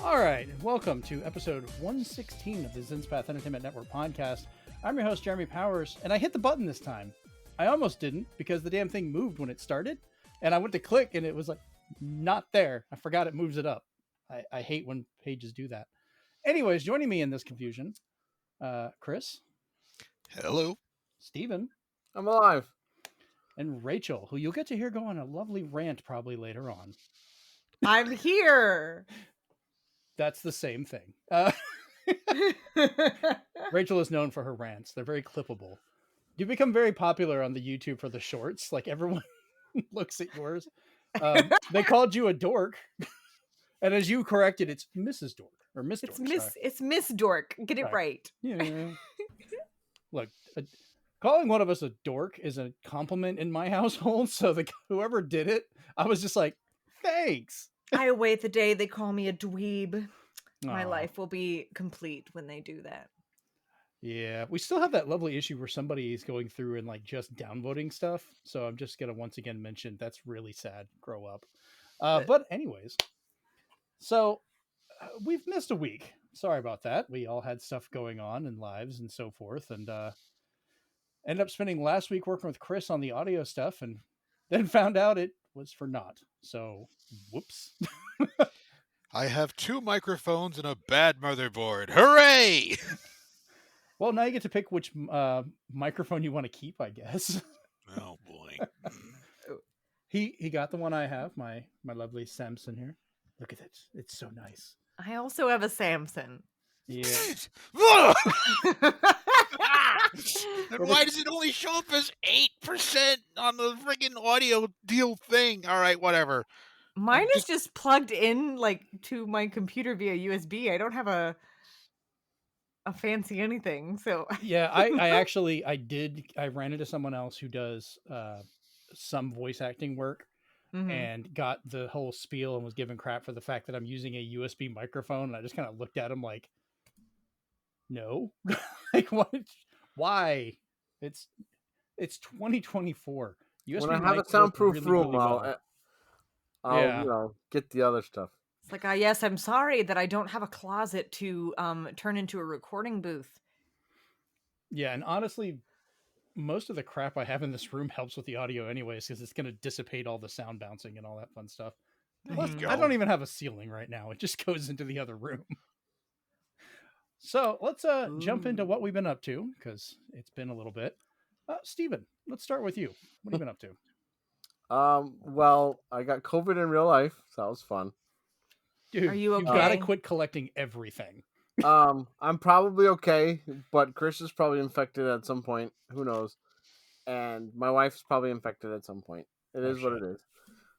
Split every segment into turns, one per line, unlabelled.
All right, welcome to episode 116 of the Zenspath Entertainment Network podcast. I'm your host, Jeremy Powers, and I hit the button this time. I almost didn't because the damn thing moved when it started, and I went to click and it was like, not there. I forgot it moves it up. I hate when pages do that. Anyways, joining me in this confusion, Chris.
Hello.
Steven.
I'm alive.
And Rachel, who you'll get to hear go on a lovely rant probably later on.
I'm here.
That's the same thing. Rachel is known for her rants. They're very clippable. You become very popular on the YouTube for the shorts. Like everyone looks at yours. They called you a dork. And as you corrected, it's Mrs. Dork or Miss Dork.
It's Miss Dork. Get it right.
Yeah. Look, calling one of us a dork is a compliment in my household. So whoever did it, I was just like, thanks.
I await the day they call me a dweeb. My
Aw.
life will be complete when they do that.
Yeah, we still have that lovely issue where somebody is going through and like just downvoting stuff. So I'm just going to once again mention that's really sad. Grow up. But anyways, so we've missed a week. Sorry about that. We all had stuff going on in lives and so forth. And ended up spending last week working with Chris on the audio stuff and then found out it was for naught. So whoops.
I have 2 microphones and a bad motherboard. Hooray!
Well, now you get to pick which microphone you want to keep, I guess.
Oh boy.
He got the one I have, my lovely Samson here. Look at it. It's so nice.
I also have a Samson.
Yeah.
And why does it only show up as 8% on the friggin' audio deal thing? All right, whatever.
Mine is just plugged in like to my computer via USB. I don't have a fancy anything. So
Yeah, I ran into someone else who does some voice acting work and got the whole spiel and was given crap for the fact that I'm using a USB microphone. And I just kind of looked at him like, no, like what? Why? It's 2024. USB
When I have a
mic
soundproof
work
room,
well.
I'll get the other stuff.
it's like, yes, I'm sorry that I don't have a closet to turn into a recording booth.
Yeah, and honestly, most of the crap I have in this room helps with the audio anyways, because it's going to dissipate all the sound bouncing and all that fun stuff. Plus, I don't even have a ceiling right now. It just goes into the other room. So let's jump into what we've been up to, because it's been a little bit. Steven, let's start with you. What have you been up to?
Well, I got COVID in real life, so that was fun.
Dude,
Are you
you've got to
okay?
quit collecting everything.
I'm probably okay, but Chris is probably infected at some point. Who knows? And my wife's probably infected at some point. It is what it is.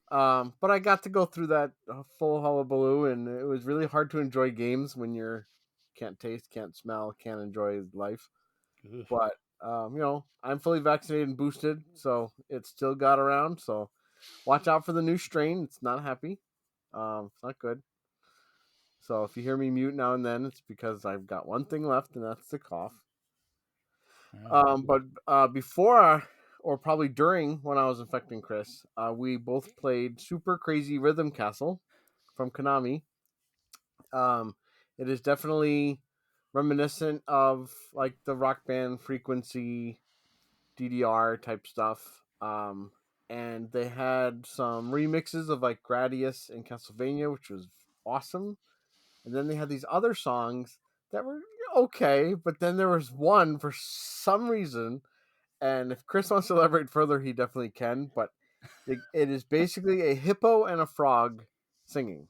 But I got to go through that full hullabaloo, and it was really hard to enjoy games when you can't taste, can't smell, can't enjoy life.
Oof.
But I'm fully vaccinated and boosted, so it still got around. So watch out for the new strain. It's not happy. It's not good. So if you hear me mute now and then, it's because I've got one thing left, and that's the cough. But before, or probably during when I was infecting Chris, we both played Super Crazy Rhythm Castle from Konami. It is definitely reminiscent of like the Rock Band Frequency DDR type stuff. And they had some remixes of like Gradius and Castlevania, which was awesome. And then they had these other songs that were okay, but then there was one for some reason, and if Chris wants to elaborate further, he definitely can, but it is basically a hippo and a frog singing.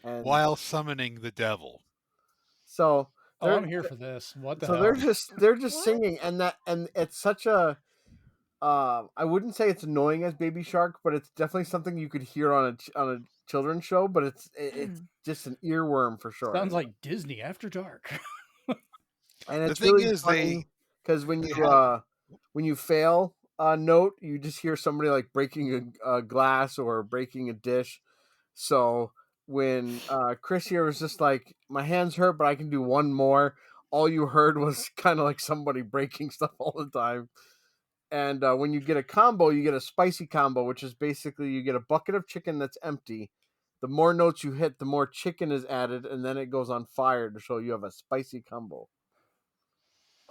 And
While summoning the devil.
so
I'm here for this. What the
so
hell?
they're just singing, and it's such a I wouldn't say it's annoying as Baby Shark, but it's definitely something you could hear on a children's show, but it's just an earworm for sure.
Sounds like Disney After Dark.
And it's
The thing
really
is,
funny because when you fail a note, you just hear somebody like breaking a glass or breaking a dish. So when Chris here was just like, my hands hurt, but I can do one more, all you heard was kind of like somebody breaking stuff all the time. And when you get a combo, you get a spicy combo, which is basically you get a bucket of chicken that's empty, the more notes you hit, the more chicken is added, and then it goes on fire to show you have a spicy combo.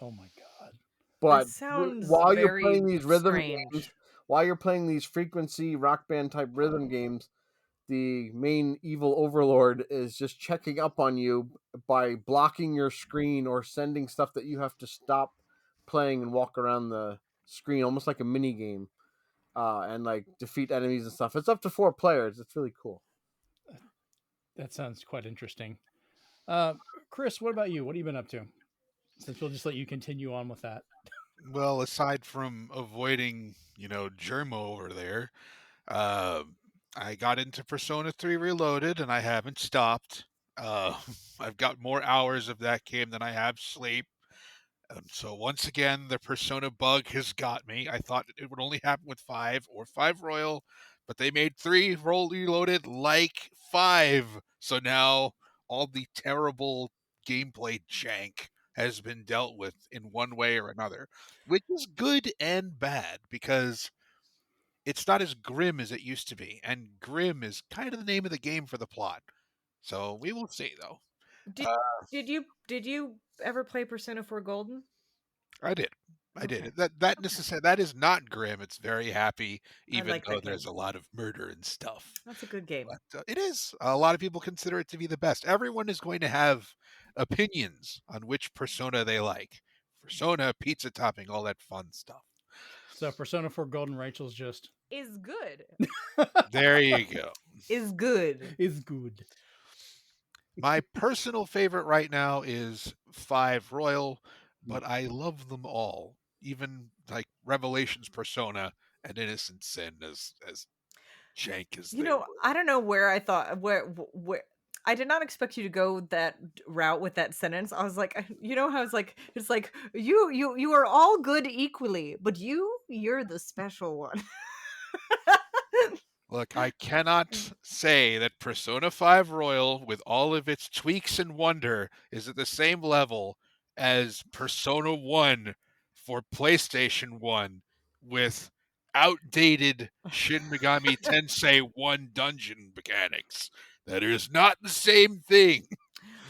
Oh my god.
But
sounds
while you're
very
playing these rhythm
strange.
games, while you're playing these frequency rock band type rhythm games, the main evil overlord is just checking up on you by blocking your screen or sending stuff that you have to stop playing and walk around the screen, almost like a mini game, and like defeat enemies and stuff. It's up to 4 players. It's really cool.
That sounds quite interesting. Chris, what about you? What have you been up to? Since we'll just let you continue on with that.
Well, aside from avoiding, Germo over there, uh, I got into Persona 3 Reloaded and I haven't stopped. Uh, I've got more hours of that game than I have sleep. So once again, the Persona bug has got me. I thought it would only happen with 5 or 5 Royal, but they made 3 roll reloaded like 5. So now all the terrible gameplay jank has been dealt with in one way or another, which is good and bad because it's not as grim as it used to be, and grim is kind of the name of the game for the plot. So we will see, though.
Did did you ever play Persona 4 Golden?
I did. I
Okay.
did. That is not grim. It's very happy,
I
even
like
though
that
there's
game.
a lot of murder and stuff.
That's a good game.
But it is. A lot of people consider it to be the best. Everyone is going to have opinions on which persona they like. Persona, pizza topping, all that fun stuff.
So Persona 4 Golden Rachel's just
Is good.
There you go.
Is good.
is good.
My personal favorite right now is 5 Royal, but I love them all. Even like Revelations Persona and Innocent Sin as jank as
You
they
know,
were.
I don't know where I thought where I did not expect you to go that route with that sentence. I was like, you know how it's like you are all good equally, but you're the special one.
Look, I cannot say that Persona 5 Royal, with all of its tweaks and wonder, is at the same level as Persona 1 for PlayStation 1 with outdated Shin Megami Tensei 1 dungeon mechanics. That is not the same thing.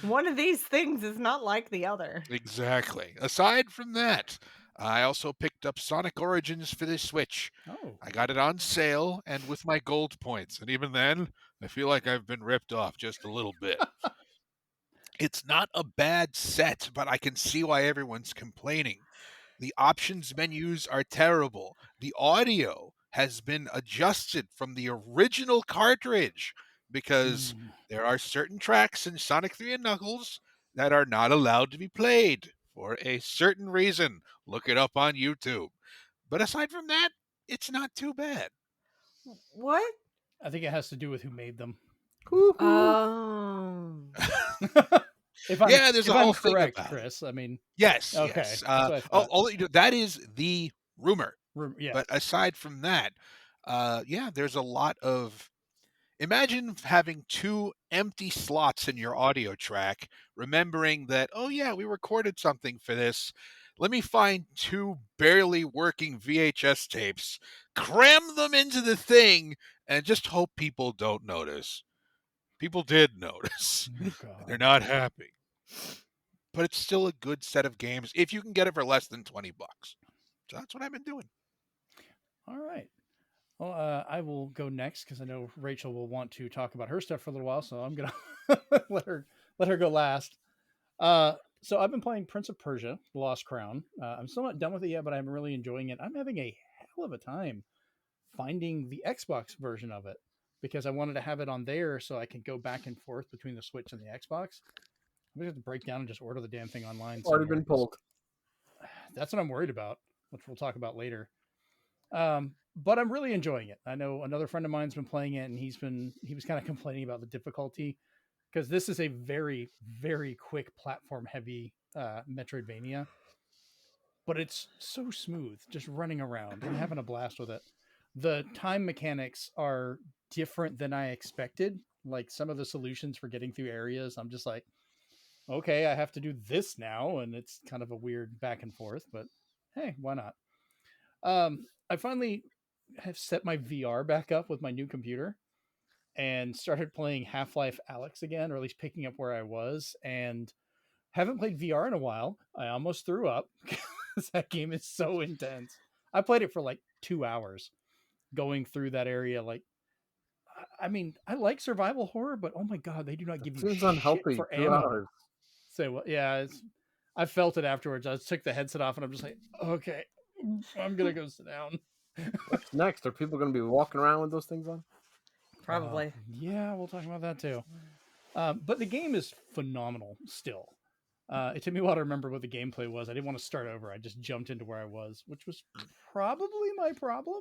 One of these things is not like the other.
Exactly. Aside from that, I also picked up Sonic Origins for the Switch.
Oh.
I got it on sale and with my gold points, and even then, I feel like I've been ripped off just a little bit. It's not a bad set, but I can see why everyone's complaining. The options menus are terrible. The audio has been adjusted from the original cartridge because
Mm.
there are certain tracks in Sonic 3 and Knuckles that are not allowed to be played for a certain reason. Look it up on YouTube. But aside from that, it's not too bad.
What?
I think it has to do with who made them.
Oh.
if I'm
Yeah, there's
if
a
I'm
whole thing
correct,
about it.
Chris. I mean,
Yes,
okay,
yes.
that's what I thought.
That is the rumor.
Yeah.
But aside from that, yeah, there's a lot of. Imagine having 2 empty slots in your audio track, remembering that, oh, yeah, we recorded something for this. Let me find 2 barely working VHS tapes, cram them into the thing, and just hope people don't notice. People did notice.
Oh
They're
God.
not happy. But it's still a good set of games if you can get it for less than $20. So that's what I've been doing.
All right. Well, I will go next because I know Rachel will want to talk about her stuff for a little while, so I'm gonna let her go last. So I've been playing Prince of Persia: The Lost Crown. I'm still not done with it yet, but I'm really enjoying it. I'm having a hell of a time finding the Xbox version of it because I wanted to have it on there so I can go back and forth between the Switch and the Xbox. I'm gonna have to break down and just order the damn thing online.
Already
Somewhere,
been pulled.
that's what I'm worried about, which we'll talk about later. But I'm really enjoying it. I know another friend of mine's been playing it, and he was kind of complaining about the difficulty because this is a very very quick platform heavy Metroidvania, but it's so smooth, just running around and having a blast with it. The time mechanics are different than I expected. Like some of the solutions for getting through areas, I'm just like, okay, I have to do this now, and it's kind of a weird back and forth. But hey, why not? I finally have set my VR back up with my new computer. and started playing Half-Life Alyx again, or at least picking up where I was, and haven't played VR in a while. I almost threw up because that game is so intense. I played it for like 2 hours going through that area. Like, I mean, I like survival horror, but oh my god, they do not
That
give you
seems
shit
unhealthy.
for
2
ammo.
hours.
Say what? Yeah, I felt it afterwards. I took the headset off and I'm just like, okay, I'm gonna go sit down.
What's next? Are people going to be walking around with those things on?
Probably.
Yeah, we'll talk about that too. But the game is phenomenal still. It took me a while to remember what the gameplay was. I didn't want to start over. I just jumped into where I was, which was probably my problem.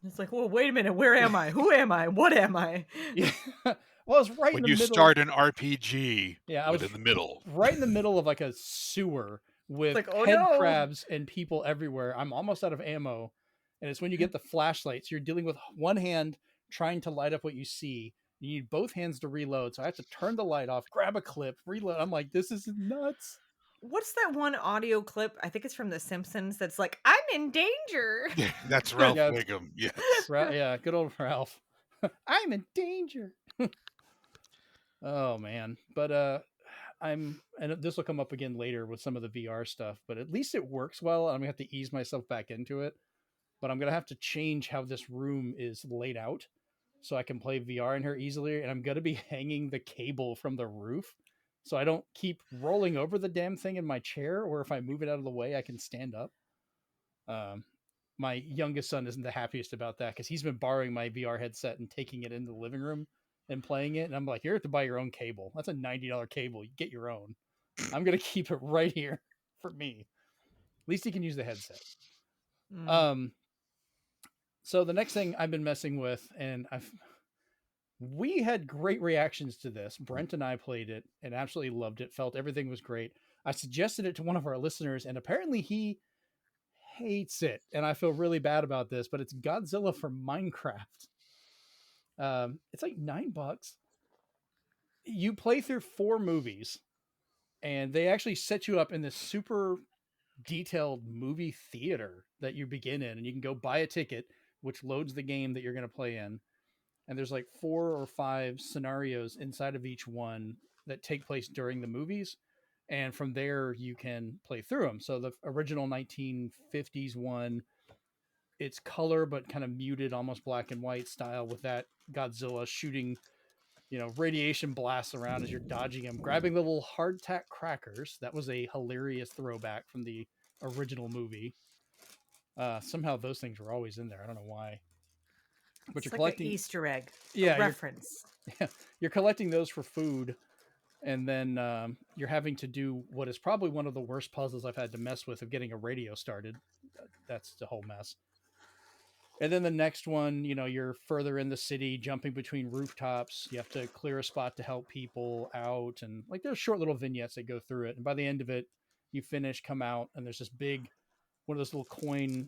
It's like, well, wait a minute. Where am I? Who am I? What am I?
Yeah. Well, I was right in
When
the
you
middle.
start an RPG,
Yeah, I was
in the middle.
right in the middle of like a sewer with
like, oh
head
no.
crabs and people everywhere. I'm almost out of ammo. And it's when you get the flashlights, you're dealing with one hand trying to light up what you see. You need both hands to reload. So I have to turn the light off, grab a clip, reload. I'm like, this is nuts.
What's that one audio clip? I think it's from The Simpsons. That's like, I'm in danger.
Yeah, that's Ralph
Yeah.
Wiggum. Yes.
Yeah, good old Ralph. I'm in danger. Oh man. But and this will come up again later with some of the VR stuff, but at least it works well. I'm gonna have to ease myself back into it. But I'm gonna have to change how this room is laid out so I can play VR in here easily. And I'm gonna be hanging the cable from the roof so I don't keep rolling over the damn thing in my chair, or if I move it out of the way, I can stand up. My youngest son isn't the happiest about that because he's been borrowing my VR headset and taking it into the living room and playing it. And I'm like, you have to buy your own cable. That's a $90 cable. You get your own. I'm gonna keep it right here for me. At least he can use the headset. So the next thing I've been messing with, and we had great reactions to this. Brent and I played it and absolutely loved it. Felt everything was great. I suggested it to one of our listeners, and apparently he hates it, and I feel really bad about this. But it's Godzilla for Minecraft. It's like $9. You play through 4 movies, and they actually set you up in this super detailed movie theater that you begin in, and you can go buy a ticket, which loads the game that you're going to play in. And there's like 4 or 5 scenarios inside of each one that take place during the movies. And from there, you can play through them. So the original 1950s one, it's color, but kind of muted, almost black and white style with that Godzilla shooting, radiation blasts around as you're dodging him, grabbing the little hardtack crackers. That was a hilarious throwback from the original movie. Somehow those things were always in there. I don't know why. But
It's
you're
like
collecting
an Easter egg.
Yeah,
A reference.
You're collecting those for food, and then you're having to do what is probably one of the worst puzzles I've had to mess with, of getting a radio started. That's the whole mess. And then the next one, you're further in the city, jumping between rooftops. You have to clear a spot to help people out, and like there's short little vignettes that go through it. And by the end of it, you finish, come out, and there's this big one of those little coin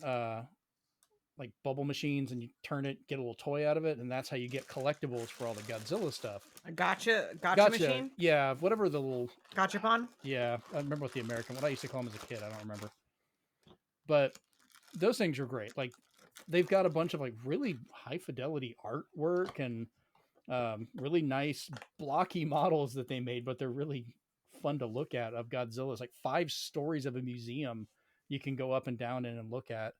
like bubble machines, and you turn it, get a little toy out of it, and that's how you get collectibles for all the Godzilla stuff.
A gotcha machine?
Yeah, whatever the little
Gotcha-pon?
Yeah, I remember what the American, what I used to call them as a kid, I don't remember. But those things are great. Like they've got a bunch of like really high fidelity artwork and really nice blocky models that they made, but they're really fun to look at of Godzilla. It's like 5 stories of a museum you can go up and down in and look at.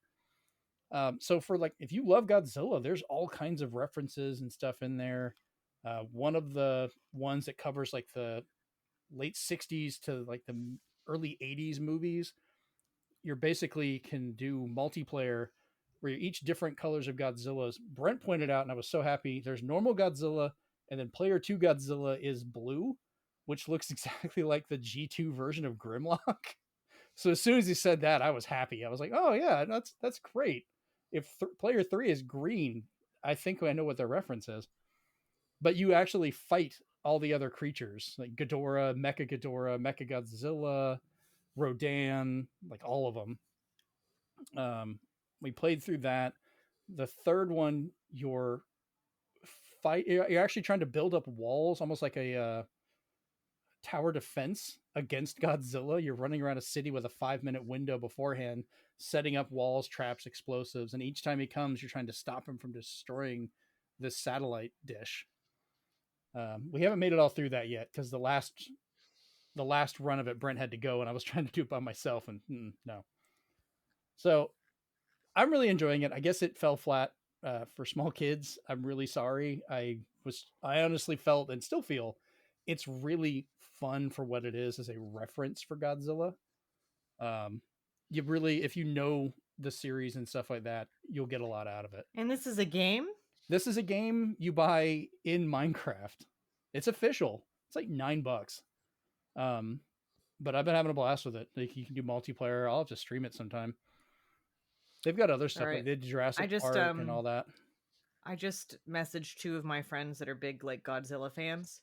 So for like, if you love Godzilla, there's all kinds of references and stuff in there. One of the ones that covers like the late 60s to like the early 80s movies, you're basically can do multiplayer where you're each different colors of Godzillas. Brent pointed out, and I was so happy, there's normal Godzilla, and then player 2 Godzilla is blue, which looks exactly like the G2 version of Grimlock. So as soon as he said that, I was happy. I was like, oh yeah, that's great. If player 3 is green, I think I know what their reference is. But you actually fight all the other creatures, like Ghidorah, Mecha Godzilla, Rodan, like all of them. We played through that. The third one, you're actually trying to build up walls, almost like a tower defense against Godzilla. You're running around a city with a 5-minute window beforehand, setting up walls, traps, explosives, and each time he comes, you're trying to stop him from destroying this satellite dish. We haven't made it all through that yet because the last run of it, Brent had to go, and I was trying to do it by myself, and no. So I'm really enjoying it. I guess it fell flat for small kids. I'm really sorry. I honestly felt and still feel it's really fun for what it is as a reference for Godzilla. You really, if you know the series and stuff like that, you'll get a lot out of it.
And this is a game?
This is a game you buy in Minecraft. It's official. It's like $9. Um, but I've been having a blast with it. Like, you can do multiplayer. I'll have to stream it sometime. They've got other stuff
All
like
right.
they did Jurassic
just,
Park and all that.
I just messaged two of my friends that are big like Godzilla fans.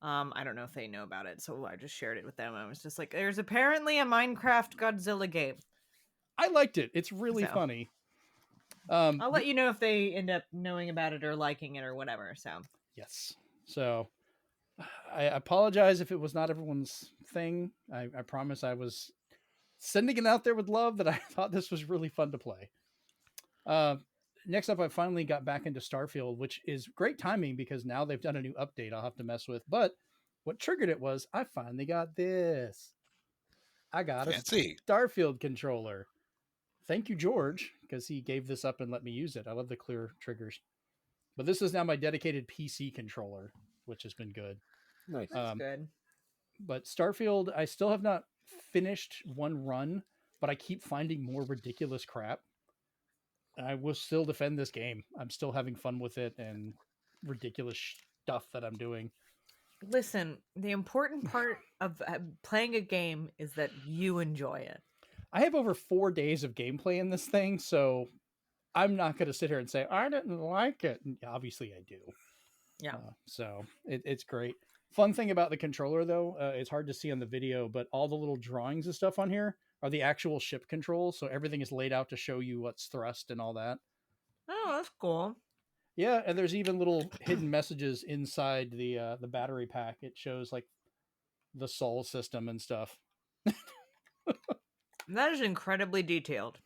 I don't know if they know about it, so I just shared it with them. I was just like, "There's apparently a Minecraft Godzilla game."
I liked it. It's really
So.
funny.
I'll let you know if they end up knowing about it or liking it or whatever. So
yes. So I apologize if it was not everyone's thing. I promise I was sending it out there with love that I thought this was really fun to play. Next up, I finally got back into Starfield, which is great timing because now they've done a new update I'll have to mess with. But what triggered it was I finally got this. I got
Fancy.
a Starfield controller. Thank you, George, because he gave this up and let me use it. I love the clear triggers. But this is now my dedicated PC controller, which has been good.
Nice.
that's good.
But Starfield, I still have not finished one run, but I keep finding more ridiculous crap. And I will still defend this game. I'm still having fun with it and ridiculous stuff that I'm doing.
Listen, the important part of playing a game is that you enjoy it.
I have over 4 days of gameplay in this thing, so I'm not going to sit here and say I didn't like it. Obviously, I do.
Yeah.
So it's great. Fun thing about the controller, though, it's hard to see on the video, but all the little drawings and stuff on here are the actual ship controls. So everything is laid out to show you what's thrust and all that.
Oh, that's cool.
Yeah, and there's even little hidden messages inside the battery pack. It shows like the Sol system and stuff.
That is incredibly detailed.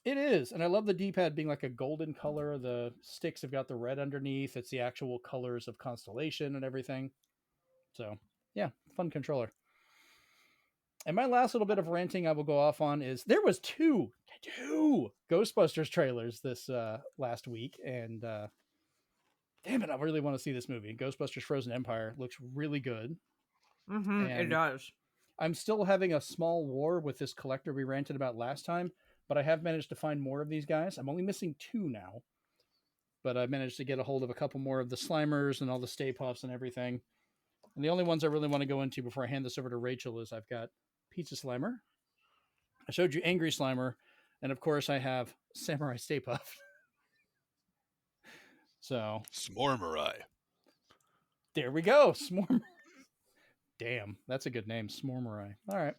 It is, and I love the D-pad being like a golden color. The sticks have got the red underneath. It's the actual colors of Constellation and everything. So, yeah, fun controller. And my last little bit of ranting I will go off on is there was two Ghostbusters trailers this last week, and damn it, I really want to see this movie. Ghostbusters Frozen Empire looks really good.
Mm-hmm, it does.
I'm still having a small war with this collector we ranted about last time, but I have managed to find more of these guys. I'm only missing 2 now, but I managed to get a hold of a couple more of the Slimers and all the Stay Puffs and everything. And the only ones I really want to go into before I hand this over to Rachel is I've got Pizza Slimer. I showed you Angry Slimer. And of course, I have Samurai Stay Puft. So.
Smormurai.
There we go. Smorm. Damn, that's a good name. Smormurai. All right.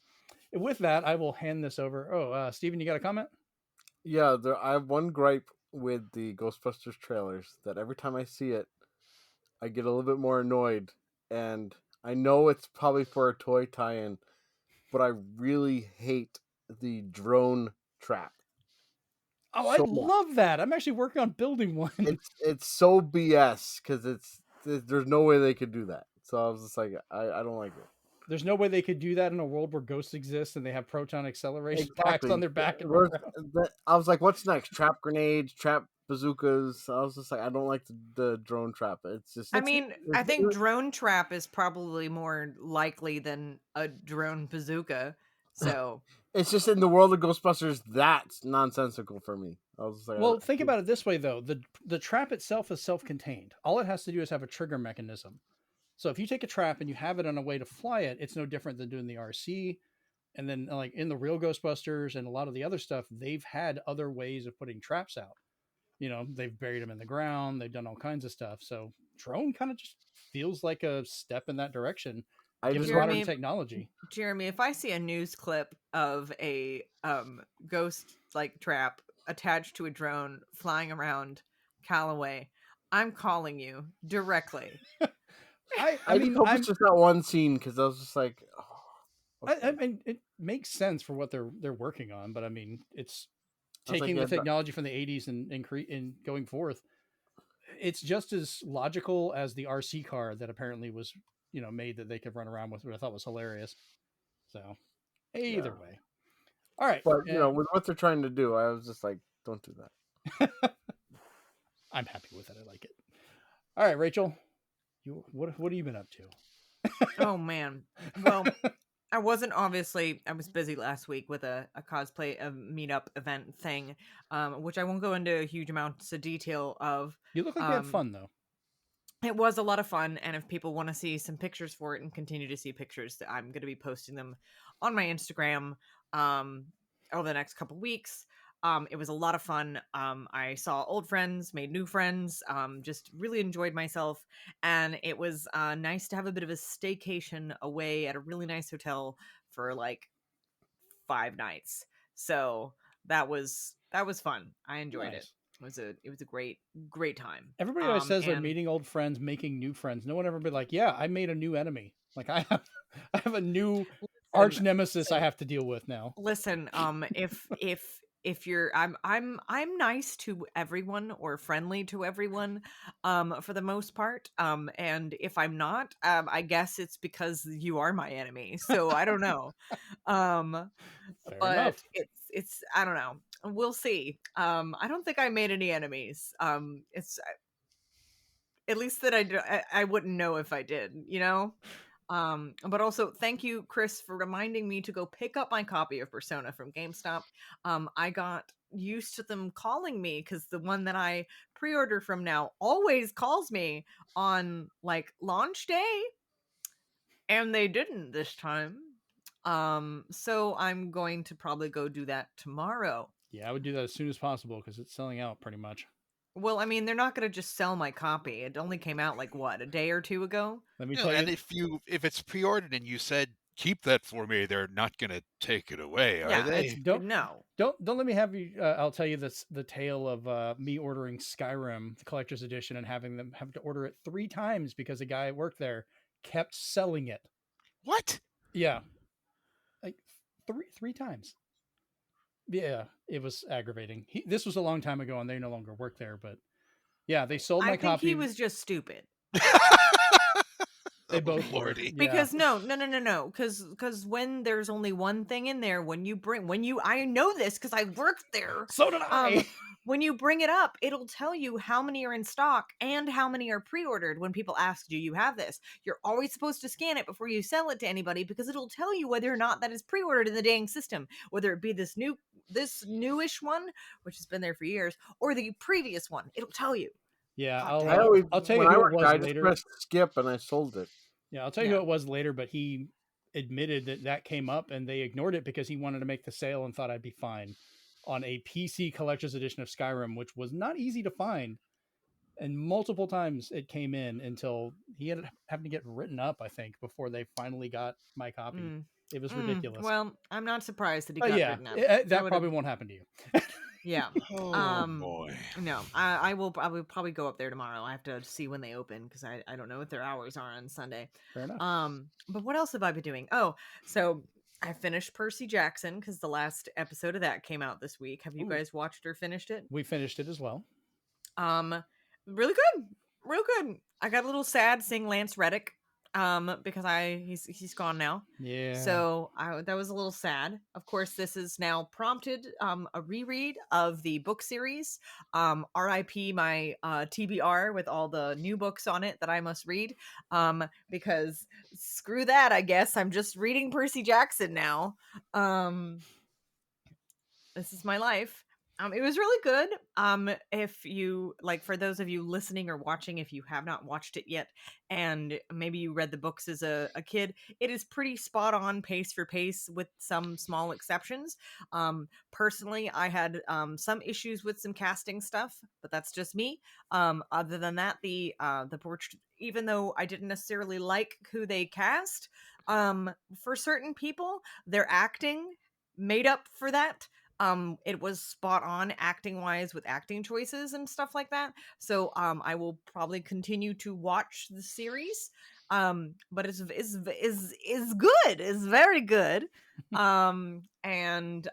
With that, I will hand this over. Oh, Steven, you got a comment?
Yeah, I have one gripe with the Ghostbusters trailers that every time I see it, I get a little bit more annoyed. And I know it's probably for a toy tie-in, but I really hate the drone trap.
Oh, I love that. I'm actually working on building one.
It's so BS because there's no way they could do that. So I was just like, I don't like it.
There's no way they could do that in a world where ghosts exist and they have proton acceleration packs on their back.
I was like, what's next? Trap grenades, trap bazookas. I was just like, I don't like the drone trap. It's just.
I mean, I think drone trap is probably more likely than a drone bazooka. So
it's just in the world of Ghostbusters, that's nonsensical for me. I was like,
well, think about it this way though: the trap itself is self-contained. All it has to do is have a trigger mechanism. So if you take a trap and you have it on a way to fly it, it's no different than doing the RC. And then like in the real Ghostbusters and a lot of the other stuff, they've had other ways of putting traps out. You know, they've buried them in the ground. They've done all kinds of stuff. So drone kind of just feels like a step in that direction. Given modern technology.
Jeremy, if I see a news clip of a ghost like trap attached to a drone flying around Callaway, I'm calling you directly.
I mean, hope it's just that one scene because I was just like,
oh, okay. I mean, it makes sense for what they're working on, but I mean, it's taking the technology from the 80s and going forth. it's just as logical as the RC car that apparently was, made that they could run around with, which I thought was hilarious. So either
Yeah.
way. All right.
But with what they're trying to do, I was just like, don't do that.
I'm happy with it. I like it. All right, Rachel, what have you been up to?
Oh man. Well, I wasn't obviously. I was busy last week with a cosplay meetup event thing, which I won't go into huge amounts of detail of.
You look like you had fun though.
It was a lot of fun, and if people want to see some pictures for it and continue to see pictures, I'm going to be posting them on my Instagram over the next couple weeks. It was a lot of fun. I saw old friends, made new friends, just really enjoyed myself, and it was nice to have a bit of a staycation away at a really nice hotel for like 5 nighs. So that was fun. I enjoyed it.
Nice.
It was a great time.
Everybody always says they're meeting old friends, making new friends. No one ever be like, "Yeah, I made a new enemy. Like I have a new arch nemesis I have to deal with now."
Listen, if you're I'm nice to everyone or friendly to everyone for the most part. And if I'm not, I guess it's because you are my enemy. So I don't know.
Fair
But
enough.
it's I don't know. We'll see. I don't think I made any enemies. It's at least that I wouldn't know if I did, you know? But also thank you, Chris, for reminding me to go pick up my copy of Persona from GameStop. I got used to them calling me because the one that I pre-order from now always calls me on like launch day, and they didn't this time. So I'm going to probably go do that tomorrow.
Yeah, I would do that as soon as possible because it's selling out pretty much.
Well, I mean, they're not going to just sell my copy. It only came out like what, a day or two ago?
Let me tell you.
And if it's pre-ordered and you said keep that for me, they're not going to take it away, are they?
Don't let me have you. I'll tell you the tale of me ordering Skyrim, the collector's edition, and having them have to order it 3 times because a guy at work there kept selling it.
What?
Yeah, like three times. Yeah, it was aggravating. This was a long time ago, and they no longer work there. But yeah, they sold my copy.
I think he was just stupid.
They both
Lordy.
Because no. Because when there's only one thing in there, I know this because I worked there.
So did I.
When you bring it up, it'll tell you how many are in stock and how many are pre-ordered. When people ask, do you have this? You're always supposed to scan it before you sell it to anybody because it'll tell you whether or not that is pre-ordered in the dang system, whether it be this newish one, which has been there for years, or the previous one. It'll tell you.
Yeah,
God
I'll tell you who it was
I
later.
just pressed skip and I sold it.
Yeah, I'll tell you who it was later, but he admitted that came up and they ignored it because he wanted to make the sale and thought I'd be fine on a PC collector's edition of Skyrim, which was not easy to find. And multiple times it came in until he ended up having to get written up, I think, before they finally got my copy. It was ridiculous.
Well, I'm not surprised that he got written up.
That probably won't happen to you.
Yeah.
Oh boy.
No, I will probably go up there tomorrow. I have to see when they open because I don't know what their hours are on Sunday.
Fair enough.
But what else have I been doing? Oh, so I finished Percy Jackson because the last episode of that came out this week. Have you guys watched or finished it?
We finished it as well.
Really good. Real good. I got a little sad seeing Lance Reddick because he's gone now.
Yeah.
So that was a little sad. Of course, this is now prompted a reread of the book series. R.I.P. my TBR with all the new books on it that I must read. Because screw that, I guess. I'm just reading Percy Jackson now. This is my life. It was really good. If you for those of you listening or watching, if you have not watched it yet, and maybe you read the books as a kid, it is pretty spot on pace for pace with some small exceptions. Personally, I had some issues with some casting stuff, but that's just me. Other than that, the portrait, even though I didn't necessarily like who they cast, for certain people, their acting made up for that. It was spot on acting wise with acting choices and stuff like that. So I will probably continue to watch the series. But it's good. It's very good. And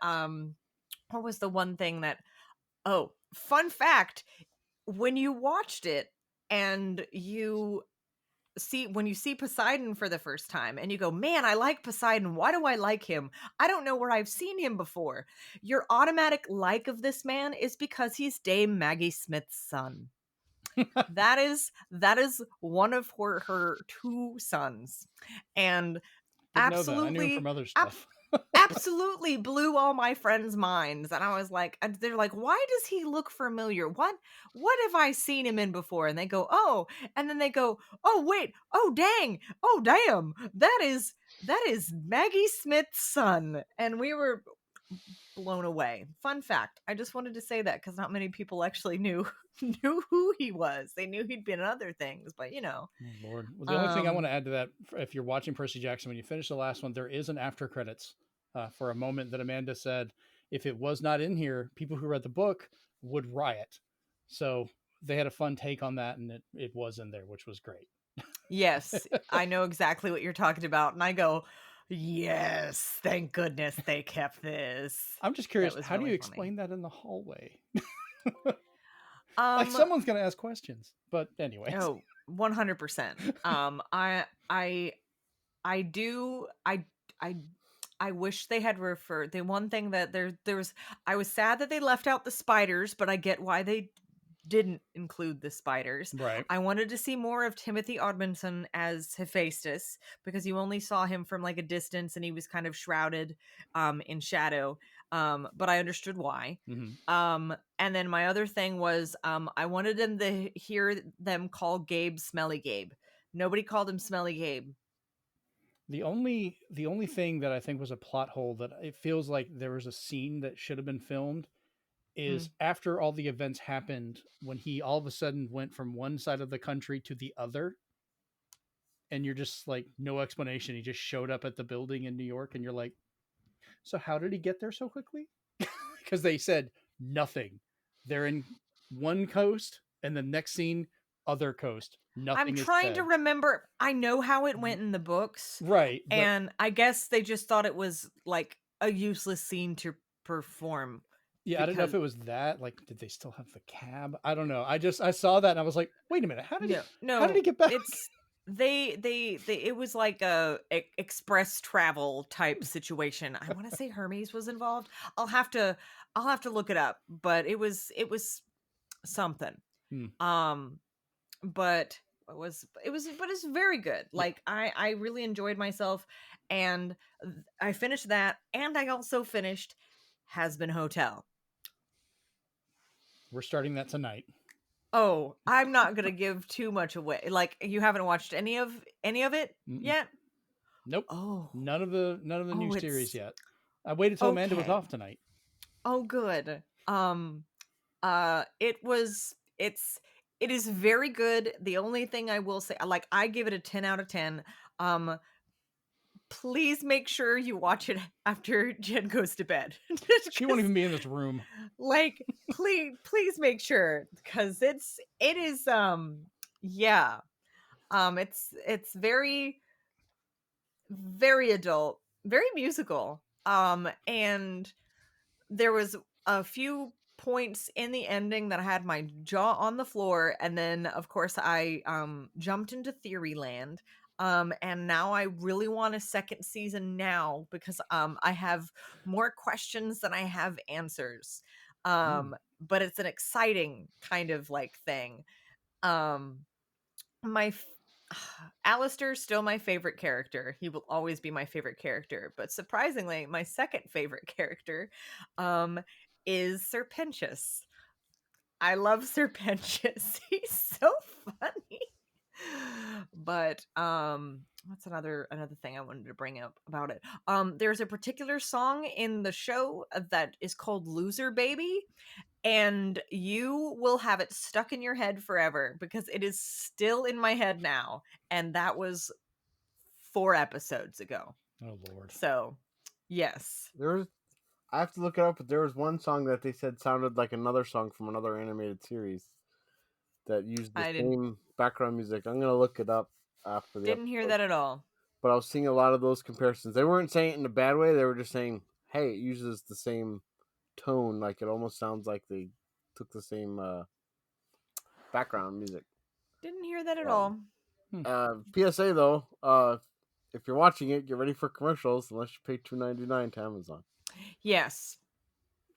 what was the one thing that fun fact, when you watched it and when you see Poseidon for the first time and you go, man, I like Poseidon. Why do I like him? I don't know where I've seen him before. Your automatic like of this man is because he's Dame Maggie Smith's son. that is one of her two sons. And
Didn't know that. I knew him
absolutely
from other stuff.
absolutely blew all my friends' minds. And I was like, and they're like, why does he look familiar? What have I seen him in before? And they go, oh, and then they go, oh wait, oh dang, oh damn, that is Maggie Smith's son. And we were blown away. Fun fact, I just wanted to say that because not many people actually knew who he was. They knew he'd been in other things, but
Oh, Lord. Well, the only thing I want to add to that, if you're watching Percy Jackson, when you finish the last one, there is an after credits for a moment that Amanda said, if it was not in here, people who read the book would riot. So they had a fun take on that, and it was in there, which was great.
Yes, I know exactly what you're talking about. And I go, yes, thank goodness they kept this.
I'm just curious,
was
how do you
really
explain that in the hallway?
funny.
Like someone's going to ask questions, but anyways.
Oh, 100%. I wish they had referred. The one thing that there was, I was sad that they left out the spiders, but I get why they didn't include the spiders.
Right.
I wanted to see more of Timothy Odmanson as Hephaestus because you only saw him from like a distance and he was kind of shrouded in shadow. But I understood why.
Mm-hmm.
And then my other thing was I wanted them to hear them call Gabe Smelly Gabe. Nobody called him Smelly Gabe.
The only thing that I think was a plot hole that it feels like there was a scene that should have been filmed is after all the events happened, when he all of a sudden went from one side of the country to the other, and you're just like, no explanation. He just showed up at the building in New York, and you're like, so how did he get there so quickly? Because they said nothing. They're in one coast, and the next scene, other coast. Nothing.
I'm trying to remember. I know how it went in the books,
right?
And I guess they just thought it was like a useless scene to perform.
Yeah, I don't know if it was that. Like, did they still have the cab? I don't know. I saw that and I was like, wait a minute, how did he get back?
It's they it was like a express travel type situation. I want to say Hermes was involved. I'll have to look it up, but it was something. But it was very good. Like I really enjoyed myself, and I finished that, and I also finished Has-Been Hotel.
We're starting that tonight.
Oh, I'm not gonna give too much away. Like, you haven't watched any of it yet?
Nope.
Oh,
none of the new series yet. I waited till Amanda was off tonight.
Oh, good. It is very good. The only thing I will say, like, I give it a 10 out of 10. Please make sure you watch it after Jen goes to bed.
She won't even be in this room.
Like, please make sure, because it's very, very adult, very musical. And there was a few points in the ending that I had my jaw on the floor, and then of course I jumped into theory land. And now I really want a second season now because I have more questions than I have answers. But it's an exciting kind of like thing. Alistair's still my favorite character. He will always be my favorite character. But surprisingly, my second favorite character is Serpentius. I love Serpentius. He's so funny. But what's another thing I wanted to bring up about it? There's a particular song in the show that is called Loser Baby, and you will have it stuck in your head forever because it is still in my head now, and that was 4 episodes ago.
Oh Lord.
So yes,
I have to look it up, but there was one song that they said sounded like another song from another animated series that used the same background music. I'm gonna look it up after the
didn't hear that at all.
But I was seeing a lot of those comparisons. They weren't saying it in a bad way. They were just saying, "Hey, it uses the same tone. Like it almost sounds like they took the same background music.
Didn't hear that at
Um,
all.
PSA though, if you're watching it, get ready for commercials unless you pay $2.99 to Amazon.
Yes.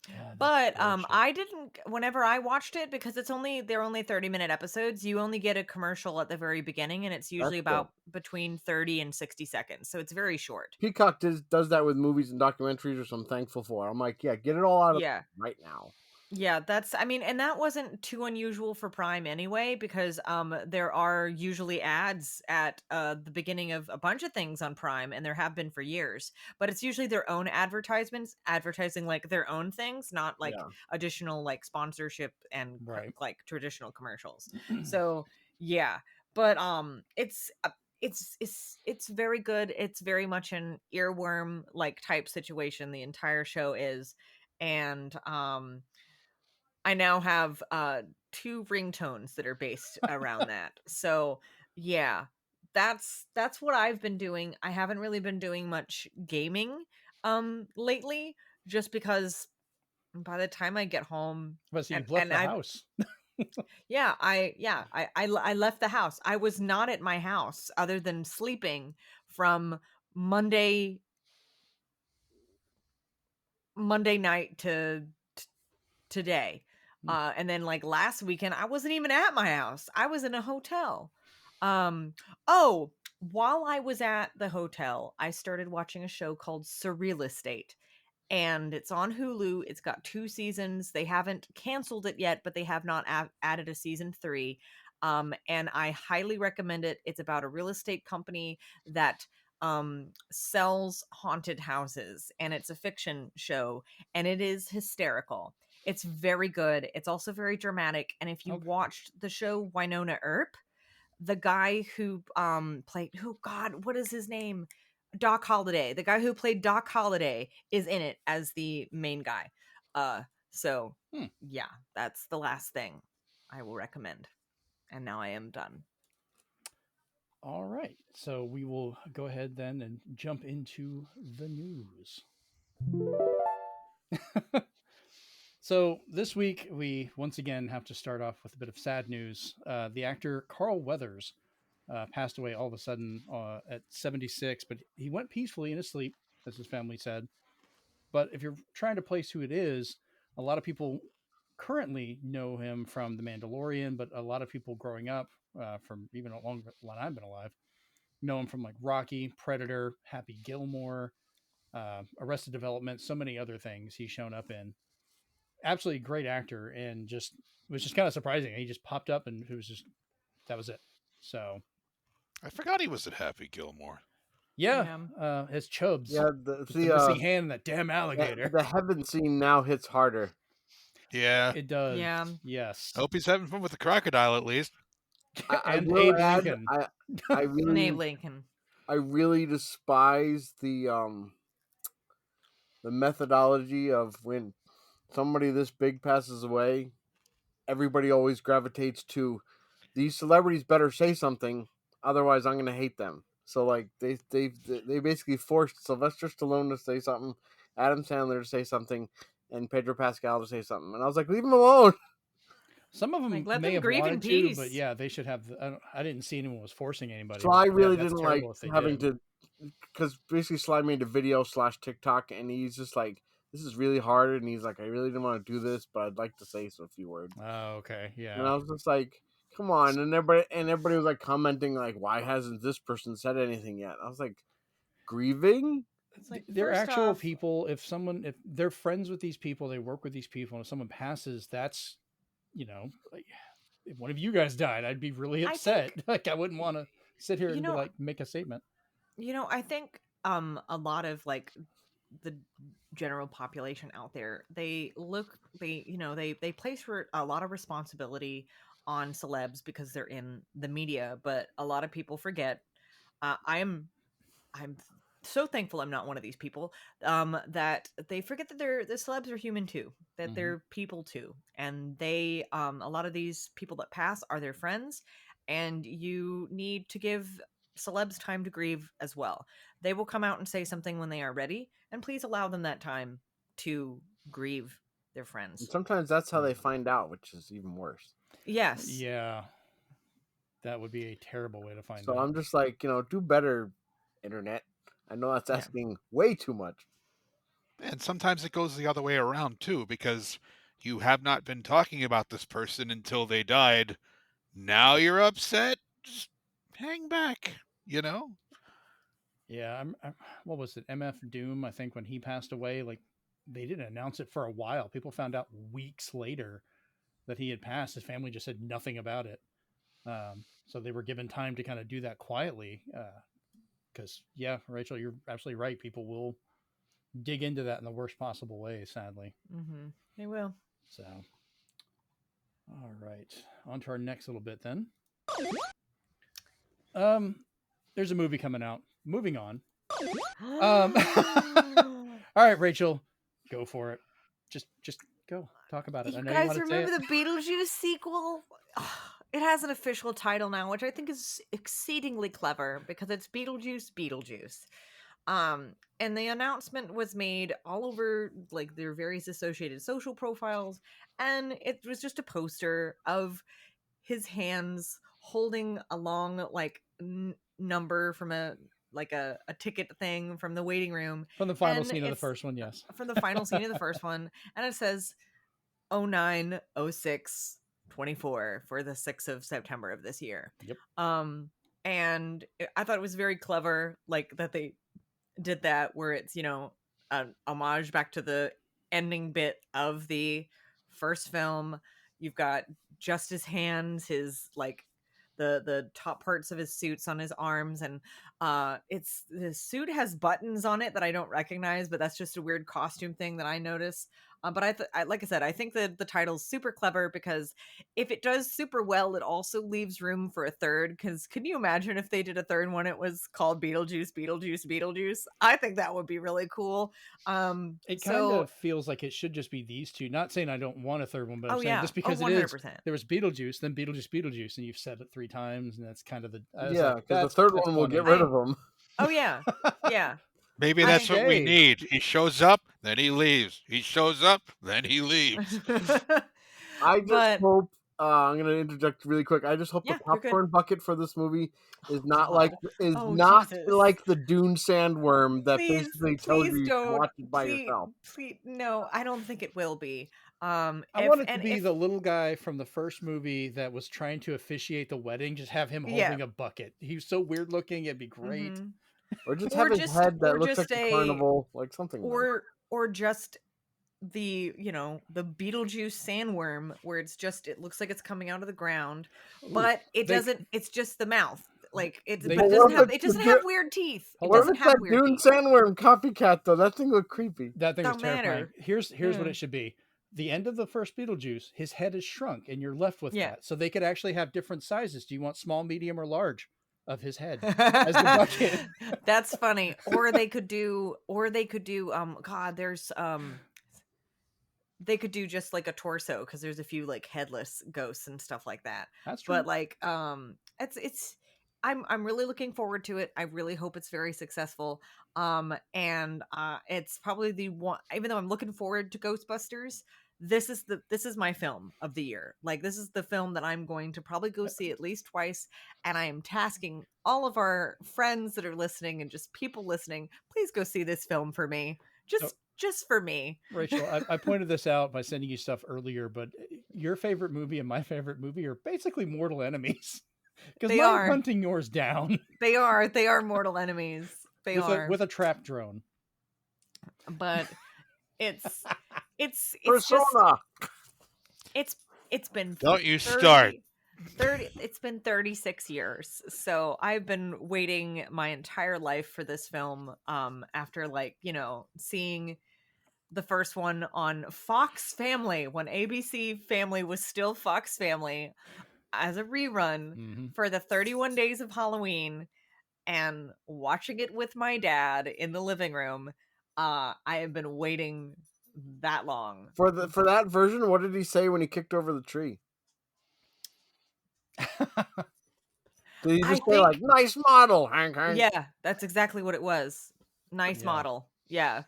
Yeah,
But
that's bullshit.
I didn't. Whenever I watched it, because they're only 30-minute episodes. You only get a commercial at the very beginning, and it's usually
That's good.
about between 30 and 60 seconds, so it's very short.
Peacock does that with movies and documentaries, which I'm thankful for. I'm like, yeah, get it all out of
Yeah.
right now.
Yeah, I mean, and that wasn't too unusual for Prime anyway, because there are usually ads at the beginning of a bunch of things on Prime, and there have been for years. But it's usually their own advertisements advertising like their own things, not like
Yeah.
additional like sponsorship and
Right.
like traditional commercials. So yeah, but it's very good. It's very much an earworm like type situation. The entire show is, and I now have 2 ringtones that are based around that. So, yeah. That's what I've been doing. I haven't really been doing much gaming lately, just because by the time I get home
But
and
you've left the
I
house.
I left the house. I was not at my house other than sleeping from Monday night to today. And then like last weekend, I wasn't even at my house. I was in a hotel. Oh, while I was at the hotel, I started watching a show called Surreal Estate. And it's on Hulu. It's got 2 seasons. They haven't canceled it yet, but they have not added a season 3. And I highly recommend it. It's about a real estate company that sells haunted houses, and it's a fiction show, and it is hysterical. It's very good. It's also very dramatic. And if you
Okay.
watched the show Winona Earp, the guy who played, oh God, what is his name? Doc Holliday. The guy who played Doc Holliday is in it as the main guy. So yeah, that's the last thing I will recommend. And now I am done.
All right. So we will go ahead then and jump into the news. So this week, we once again have to start off with a bit of sad news. The actor Carl Weathers passed away all of a sudden at 76, but he went peacefully in his sleep, as his family said. But if you're trying to place who it is, a lot of people currently know him from The Mandalorian, but a lot of people growing up, from even long when I've been alive, know him from like Rocky, Predator, Happy Gilmore, Arrested Development, so many other things he's shown up in. Absolutely great actor, and just it was just kind of surprising. He just popped up, and it was just that was it. So
I forgot he was at Happy Gilmore.
yeah,
Yeah.
his Chubbs,
Yeah,
with the missing hand and that damn alligator.
the heaven scene now hits harder.
Yeah.
It does.
Yeah.
Yes.
Hope he's having fun with the crocodile at least.
I
And
will
Abe
add,
Lincoln.
I
Abe
really
Lincoln.
I really despise the methodology of when somebody this big passes away, everybody always gravitates to these celebrities better say something, otherwise I'm gonna hate them. So like they basically forced Sylvester Stallone to say something, Adam Sandler to say something, and Pedro Pascal to say something, and I was like, leave them alone.
Some of them
Like, let
may
them
have
grieve in
wanted to, but
peace.
yeah, they should have. I didn't see anyone was forcing anybody.
So
But
I
yeah,
really
that's
didn't like
terrible if they
having
did.
to, because basically Sly made a video / TikTok, and he's just like, this is really hard, and he's like, I really didn't want to do this, but I'd like to say a few words.
Oh, okay,
And
yeah.
I was just like, come on. And everybody was like commenting like, why hasn't this person said anything yet? I was like, grieving?
It's like,
They're
first
actual
off,
people. If they're friends with these people, they work with these people, and if someone passes, that's like, if one of you guys died, I'd be really
I
upset.
think,
Like I wouldn't want to sit here
you
and be
know,
like make a statement.
I think a lot of like the general population out there, they place for a lot of responsibility on celebs because they're in the media, but a lot of people forget. I'm so thankful I'm not one of these people, that they forget that the celebs are human too, that
Mhm.
they're people too, and they a lot of these people that pass are their friends, and you need to give celebs time to grieve as well. They will come out and say something when they are ready, and please allow them that time to grieve their
And
friends.
sometimes that's how they find out, which is even worse.
Yes.
Yeah, that would be a terrible way to find
So
out.
I'm just like, do better, internet. I know that's
Yeah.
asking way too much.
And sometimes it goes the other way around too, because you have not been talking about this person until they died. Now you're upset? Just hang back, you know?
Yeah, what was it? MF Doom, I think when he passed away, like they didn't announce it for a while. People found out weeks later that he had passed. His family just said nothing about it. So they were given time to kind of do that quietly. Because, yeah, Rachel, you're absolutely right. People will dig into that in the worst possible way, sadly.
Mm-hmm. They will.
So, all right. On to our next little bit then. There's a movie coming out. Moving on. All right, Rachel, go for it. Just go talk about it. I
You
know you
guys
want to say
remember
it.
the Beetlejuice sequel? It has an official title now, which I think is exceedingly clever because it's Beetlejuice. And the announcement was made all over like their various associated social profiles, and it was just a poster of his hands holding a long like number from a ticket thing from the waiting room,
From the final
and
scene of the
it's
first one, yes.
from the final scene of the first one, and it says 09/06/24 for the 6th of September of this year.
Yep.
And I thought it was very clever, like that they did that, where it's an homage back to the ending bit of the first film. You've got just his hands, his like the top parts of his suits on his arms, and it's the suit has buttons on it that I don't recognize, but that's just a weird costume thing that I notice. But I like I said, I think that the title's super clever because if it does super well, it also leaves room for a third. Because can you imagine if they did a third one? It was called Beetlejuice. I think that would be really cool.
It kind
So
of feels like it should just be these two. Not saying I don't want a third one, but I'm
oh
saying
yeah,
just because it is.
100%.
There was Beetlejuice, then Beetlejuice, and you've said it 3 times, and that's kind of the. I was
Yeah,
like,
because the third
that's
one will
funny.
get rid of him.
Oh yeah, yeah.
Maybe
I-
that's what we
Okay.
need. He shows up, then he leaves. He shows up, then he leaves.
I just
But
hope. I'm gonna interject really quick. I just hope
Yeah,
the
you're good.
popcorn bucket for this movie is not
God. Oh, Jesus.
like the Dune sandworm that
please,
basically tells you you can
don't.
watch it by
Please,
yourself.
no. I don't think it will be.
I want it to be the little guy from the first movie that was trying to officiate the wedding. Just have him
Yeah.
holding a bucket. He was so weird looking. It'd be great.
Mhm.
Or just
Or
have his
just-
head that
or
looks like
just
a carnival, like something. Nice.
or just the the Beetlejuice sandworm where it looks like it's coming out of the ground, but it
they-
doesn't. It's just the mouth. Like
They-
but it
But
doesn't
what
have
if
it doesn't
it's
have
the-
weird teeth. It
What
What
doesn't
if
have
that
weird
Dune
teeth.
sandworm copycat though? That thing looked creepy.
That thing was
Don't
terrifying.
matter.
Here's what
Yeah.
it should be. The end of the first Beetlejuice, his head is shrunk, and you're left with
Yeah.
that. So they could actually have different sizes. Do you want small, medium, or large of his head as the bucket?
That's funny. Or they could do God, there's they could do just like a torso because there's a few like headless ghosts and stuff like that.
That's true.
But like it's I'm really looking forward to it. I really hope it's very successful. And it's probably the one, even though I'm looking forward to Ghostbusters, this is my film of the year. Like this is the film that I'm going to probably go see at least twice, and I am tasking all of our friends that are listening and just people listening, please go see this film for me. Just for me.
Rachel, I pointed this out by sending you stuff earlier, but your favorite movie and my favorite movie are basically mortal enemies. Because
They
I'm
are.
hunting yours down.
They are mortal enemies. They are.
With a trap drone.
But it's
Persona.
just it's been
Don't you start.
30 it's been 36 years, so I've been waiting my entire life for this film, after seeing the first one on Fox Family when ABC Family was still Fox Family as a rerun for the 31 Days of Halloween, and watching it with my dad in the living room. I have been waiting that long
For that version. What did he say when he kicked over the tree? Did he just say like "nice model"? Hank?
Yeah, that's exactly what it was. Nice
Yeah.
model. Yeah.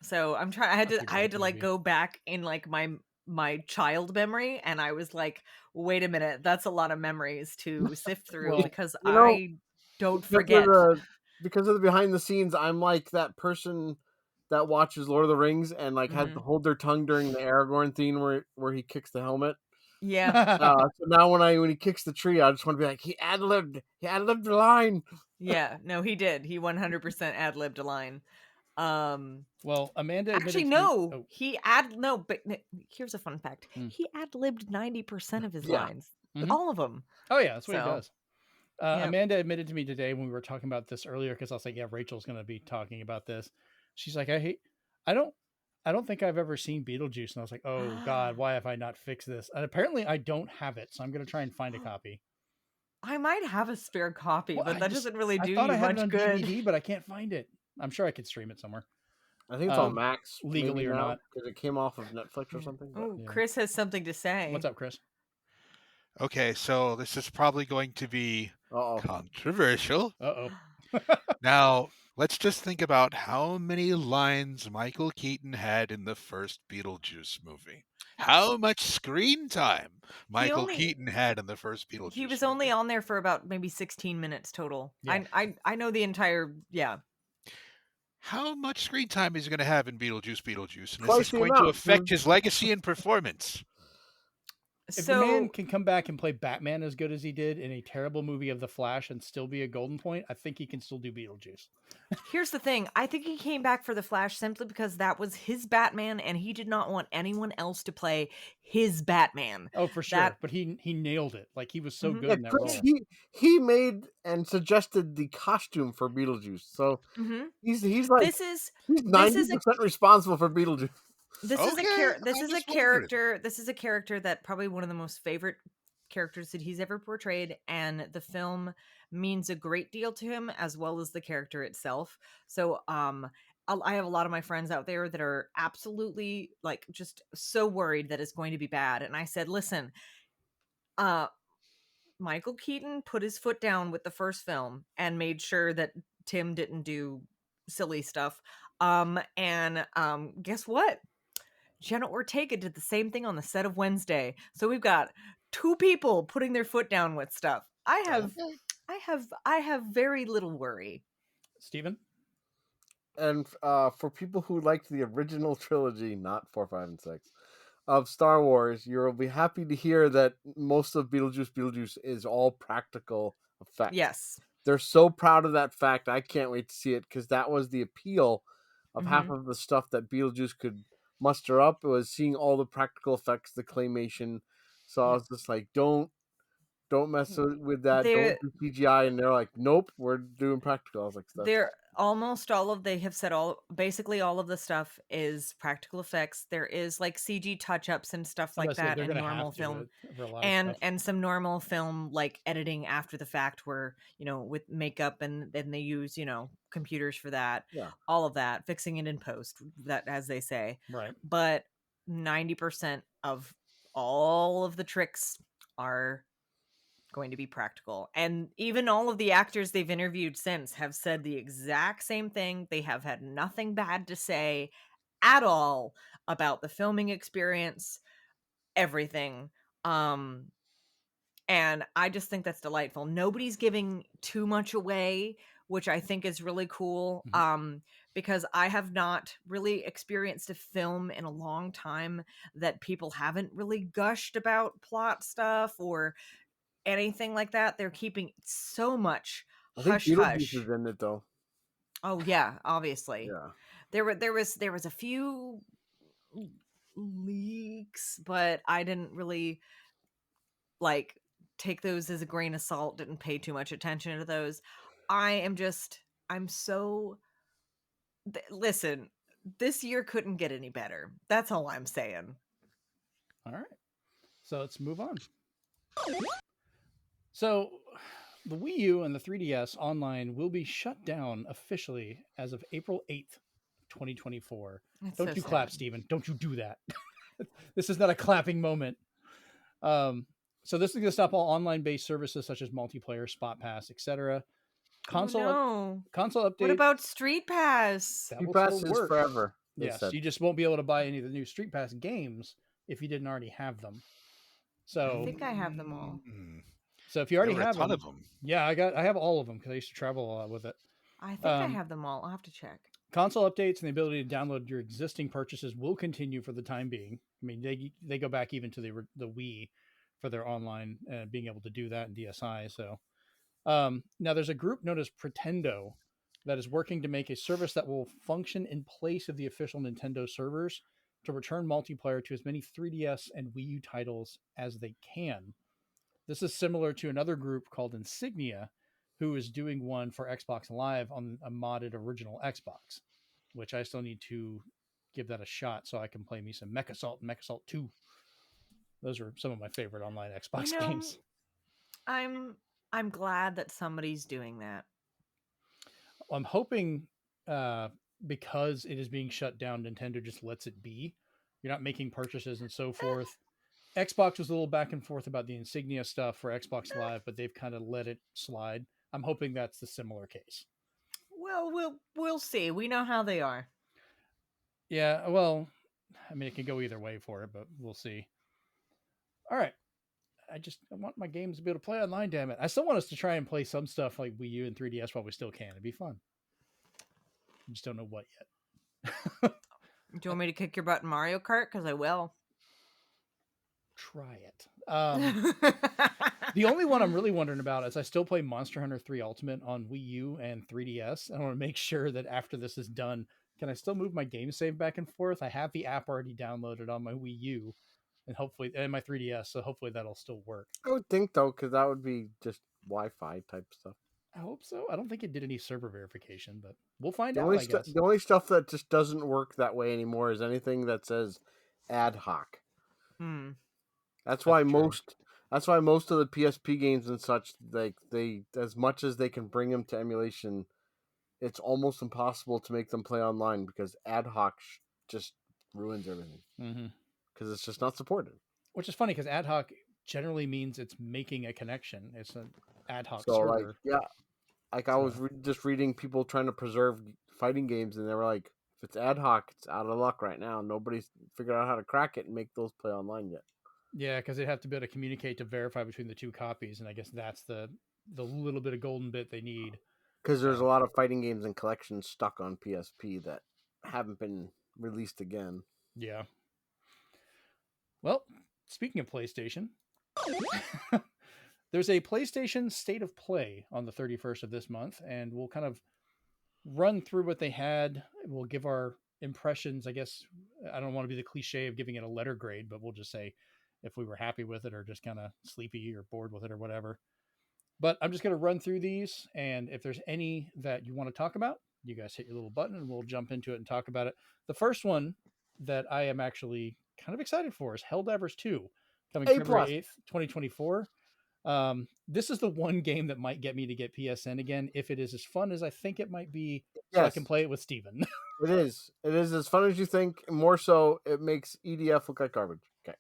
So I'm trying. I had to like go back in like my my child memory, and I was like, wait a minute, that's a lot of memories to sift through
Well,
because
you know,
I don't
because of
forget.
the because of the behind the scenes, I'm like that person that watches Lord of the Rings and like had to
Mhm.
hold their tongue during the Aragorn theme where he kicks the helmet.
Yeah.
So now when he kicks the tree, I just want to be like, he ad-libbed the line.
Yeah, no, he did. He 100% ad-libbed a line.
well, Amanda
Actually,
admitted to me.
no,
Oh,
but here's a fun fact.
Hmm.
He ad-libbed 90% of his
Yeah.
lines.
Mhm.
All of them.
Oh yeah, that's what he
So,
does.
yeah.
Amanda admitted to me today when we were talking about this earlier because I was like, "Yeah, Rachel's going to be talking about this." She's like, I don't, I don't think I've ever seen Beetlejuice," and I was like, "Oh God, why have I not fixed this?" And apparently, I don't have it, so I'm going to try and find a copy.
I might have a spare copy,
Well,
but that doesn't really
I
do
thought I
you
had it
much
on
good.
DVD, but I can't find it. I'm sure I could stream it somewhere,
I think it's on Max
legally
maybe
or
now
not.
because it came off of Netflix or
Yeah.
something. But
Oh,
Yeah.
Chris has something to say.
What's up, Chris?
Okay, so this is probably going to be
uh-oh.
controversial.
Uh
Now, let's just think about how many lines Michael Keaton had in the first Beetlejuice movie. How much screen time Michael
only-
Keaton had in the first Beetlejuice
He was
movie.
only on there for about maybe 16 minutes total.
Yeah.
I know the entire
How much screen time is he going to have in Beetlejuice? And is
Twice
this
the
going to
amount,
affect
dude.
his legacy and performance?
If the man
So
can come back and play Batman as good as he did in a terrible movie of The Flash and still be a golden point, I think he can still do Beetlejuice.
here's the thing. I think he came back for the Flash simply because that was his Batman and he did not want anyone else to play his Batman.
Oh, for sure.
That
But he nailed it. Like he was so
Mhm.
good
Yeah,
in that
Chris,
role.
he made and suggested the costume for Beetlejuice. So
Mhm.
he's like
This is
he's
this is a
90% responsible for Beetlejuice.
this is a
Okay,
this
I
is a
just wondered.
character this is a character that probably one of the most favorite characters that he's ever portrayed, and the film means a great deal to him as well as the character itself. So I have a lot of my friends out there that are absolutely like just so worried that it's going to be bad, and I said, listen, uh Michael Keaton put his foot down with the first film and made sure that Tim didn't do silly stuff. And guess what? Jenna Ortega did the same thing on the set of Wednesday. So we've got two people putting their foot down with stuff.
Okay.
I have very little worry.
Steven?
And for people who liked the original trilogy, not 4, 5, and 6, of Star Wars, you'll be happy to hear that most of Beetlejuice is all practical effects.
Yes.
They're so proud of that fact. I can't wait to see it because that was the appeal of half
Mhm.
of the stuff that Beetlejuice could muster up. It was seeing all the practical effects, the claymation. So I was just like, don't mess with that.
They're
Don't do CGI. And they're like, nope, we're doing practical. I was like,
they're almost all of they have said basically all of the stuff is practical effects. There is like CG touch-ups and stuff
I'm
like
gonna say
that
they're
in
gonna
normal
have to
film.
for a lot of stuff.
And some normal film like editing after the fact where with makeup, and then they use computers for that.
Yeah.
All of that, fixing it in post, that, as they say.
Right.
But 90% of all of the tricks are going to be practical, and even all of the actors they've interviewed since have said the exact same thing. They have had nothing bad to say at all about the filming experience, everything. And I just think that's delightful. Nobody's giving too much away, which I think is really cool. Because I have not really experienced a film in a long time that people haven't really gushed about plot stuff or anything like that. They're keeping so much
I think
hush
Beetlejuice
hush.
is in it though.
Oh yeah, obviously.
Yeah.
There was a few leaks, but I didn't really like take those as a grain of salt, didn't pay too much attention to those. I'm so listen, this year couldn't get any better. That's all I'm saying.
All right. So let's move on. So the Wii U and the 3DS online will be shut down officially as of April 8th, 2024.
That's
Don't
so
you clap,
sad.
Steven. Don't you do that. This is not a clapping moment. So this is going to stop all online-based services such as multiplayer, Spot Pass, etc. Console
no.
console updates.
What about Street Pass?
that
Street
will
Pass
still
is
work.
forever. They
Yes,
said.
you just won't be able to buy any of the new Street Pass games, if you didn't already have them.
I
So,
think I have them all.
so if you already
There were a
have
ton
them,
of them.
yeah, I have all of them because I used to travel a lot with it.
I think I have them all. I'll have to check.
Console updates and the ability to download your existing purchases will continue for the time being. I mean, they go back even to the Wii for their online being able to do that in DSi. So now there's a group known as Pretendo that is working to make a service that will function in place of the official Nintendo servers to return multiplayer to as many 3DS and Wii U titles as they can. This is similar to another group called Insignia, who is doing one for Xbox Live on a modded original Xbox, which I still need to give that a shot so I can play me some Mech Assault and Mech Assault 2. Those are some of my favorite online Xbox games.
I'm glad that somebody's doing that.
I'm hoping because it is being shut down, Nintendo just lets it be. You're not making purchases and so forth. Xbox was a little back and forth about the Insignia stuff for Xbox Live, but they've kind of let it slide. I'm hoping that's the similar case.
Well, we'll see. We know how they are.
Yeah, well, I mean, it can go either way for it, but we'll see. All right. I want my games to be able to play online, damn it. I still want us to try and play some stuff like Wii U and 3DS while we still can. It'd be fun. I just don't know what yet.
Do you want me to kick your butt in Mario Kart? Because I will.
Try it. The only one I'm really wondering about is I still play Monster Hunter 3 Ultimate on Wii U and 3DS. I want to make sure that after this is done, can I still move my game save back and forth? I have the app already downloaded on my Wii U and hopefully and my 3DS, so hopefully that'll still work.
I would think though, because that would be just Wi-Fi type stuff.
I hope so. I don't think it did any server verification, but we'll find
The
out,
only
I guess.
the only stuff that just doesn't work that way anymore is anything that says ad hoc. That's why
true.
That's why most of the PSP games and such, like they, as much as they can bring them to emulation, it's almost impossible to make them play online because ad hoc just ruins everything. Because it's just not supported.
Which is funny because ad hoc generally means it's making a connection. It's an ad hoc
So
server.
like, yeah, like I was just reading people trying to preserve fighting games, and they were like, if it's ad hoc, it's out of luck right now. Nobody's figured out how to crack it and make those play online yet.
Yeah, because they'd have to be able to communicate to verify between the two copies, and I guess that's the little bit of golden bit they need.
Because there's a lot of fighting games and collections stuck on PSP that haven't been released again.
Yeah. Well, speaking of PlayStation, there's a PlayStation State of Play on the 31st of this month, and we'll kind of run through what they had. We'll give our impressions. I guess I don't want to be the cliche of giving it a letter grade, but we'll just say if we were happy with it or just kind of sleepy or bored with it or whatever. But I'm just going to run through these, and if there's any that you want to talk about, you guys hit your little button and we'll jump into it and talk about it. The first one that I am actually kind of excited for is Helldivers 2, coming February 8th, 2024. This is the one game that might get me to get PSN again if it is as fun as I think it might be, so I can play it with Steven.
It is as fun as you think. More so, it makes EDF look like garbage. Okay.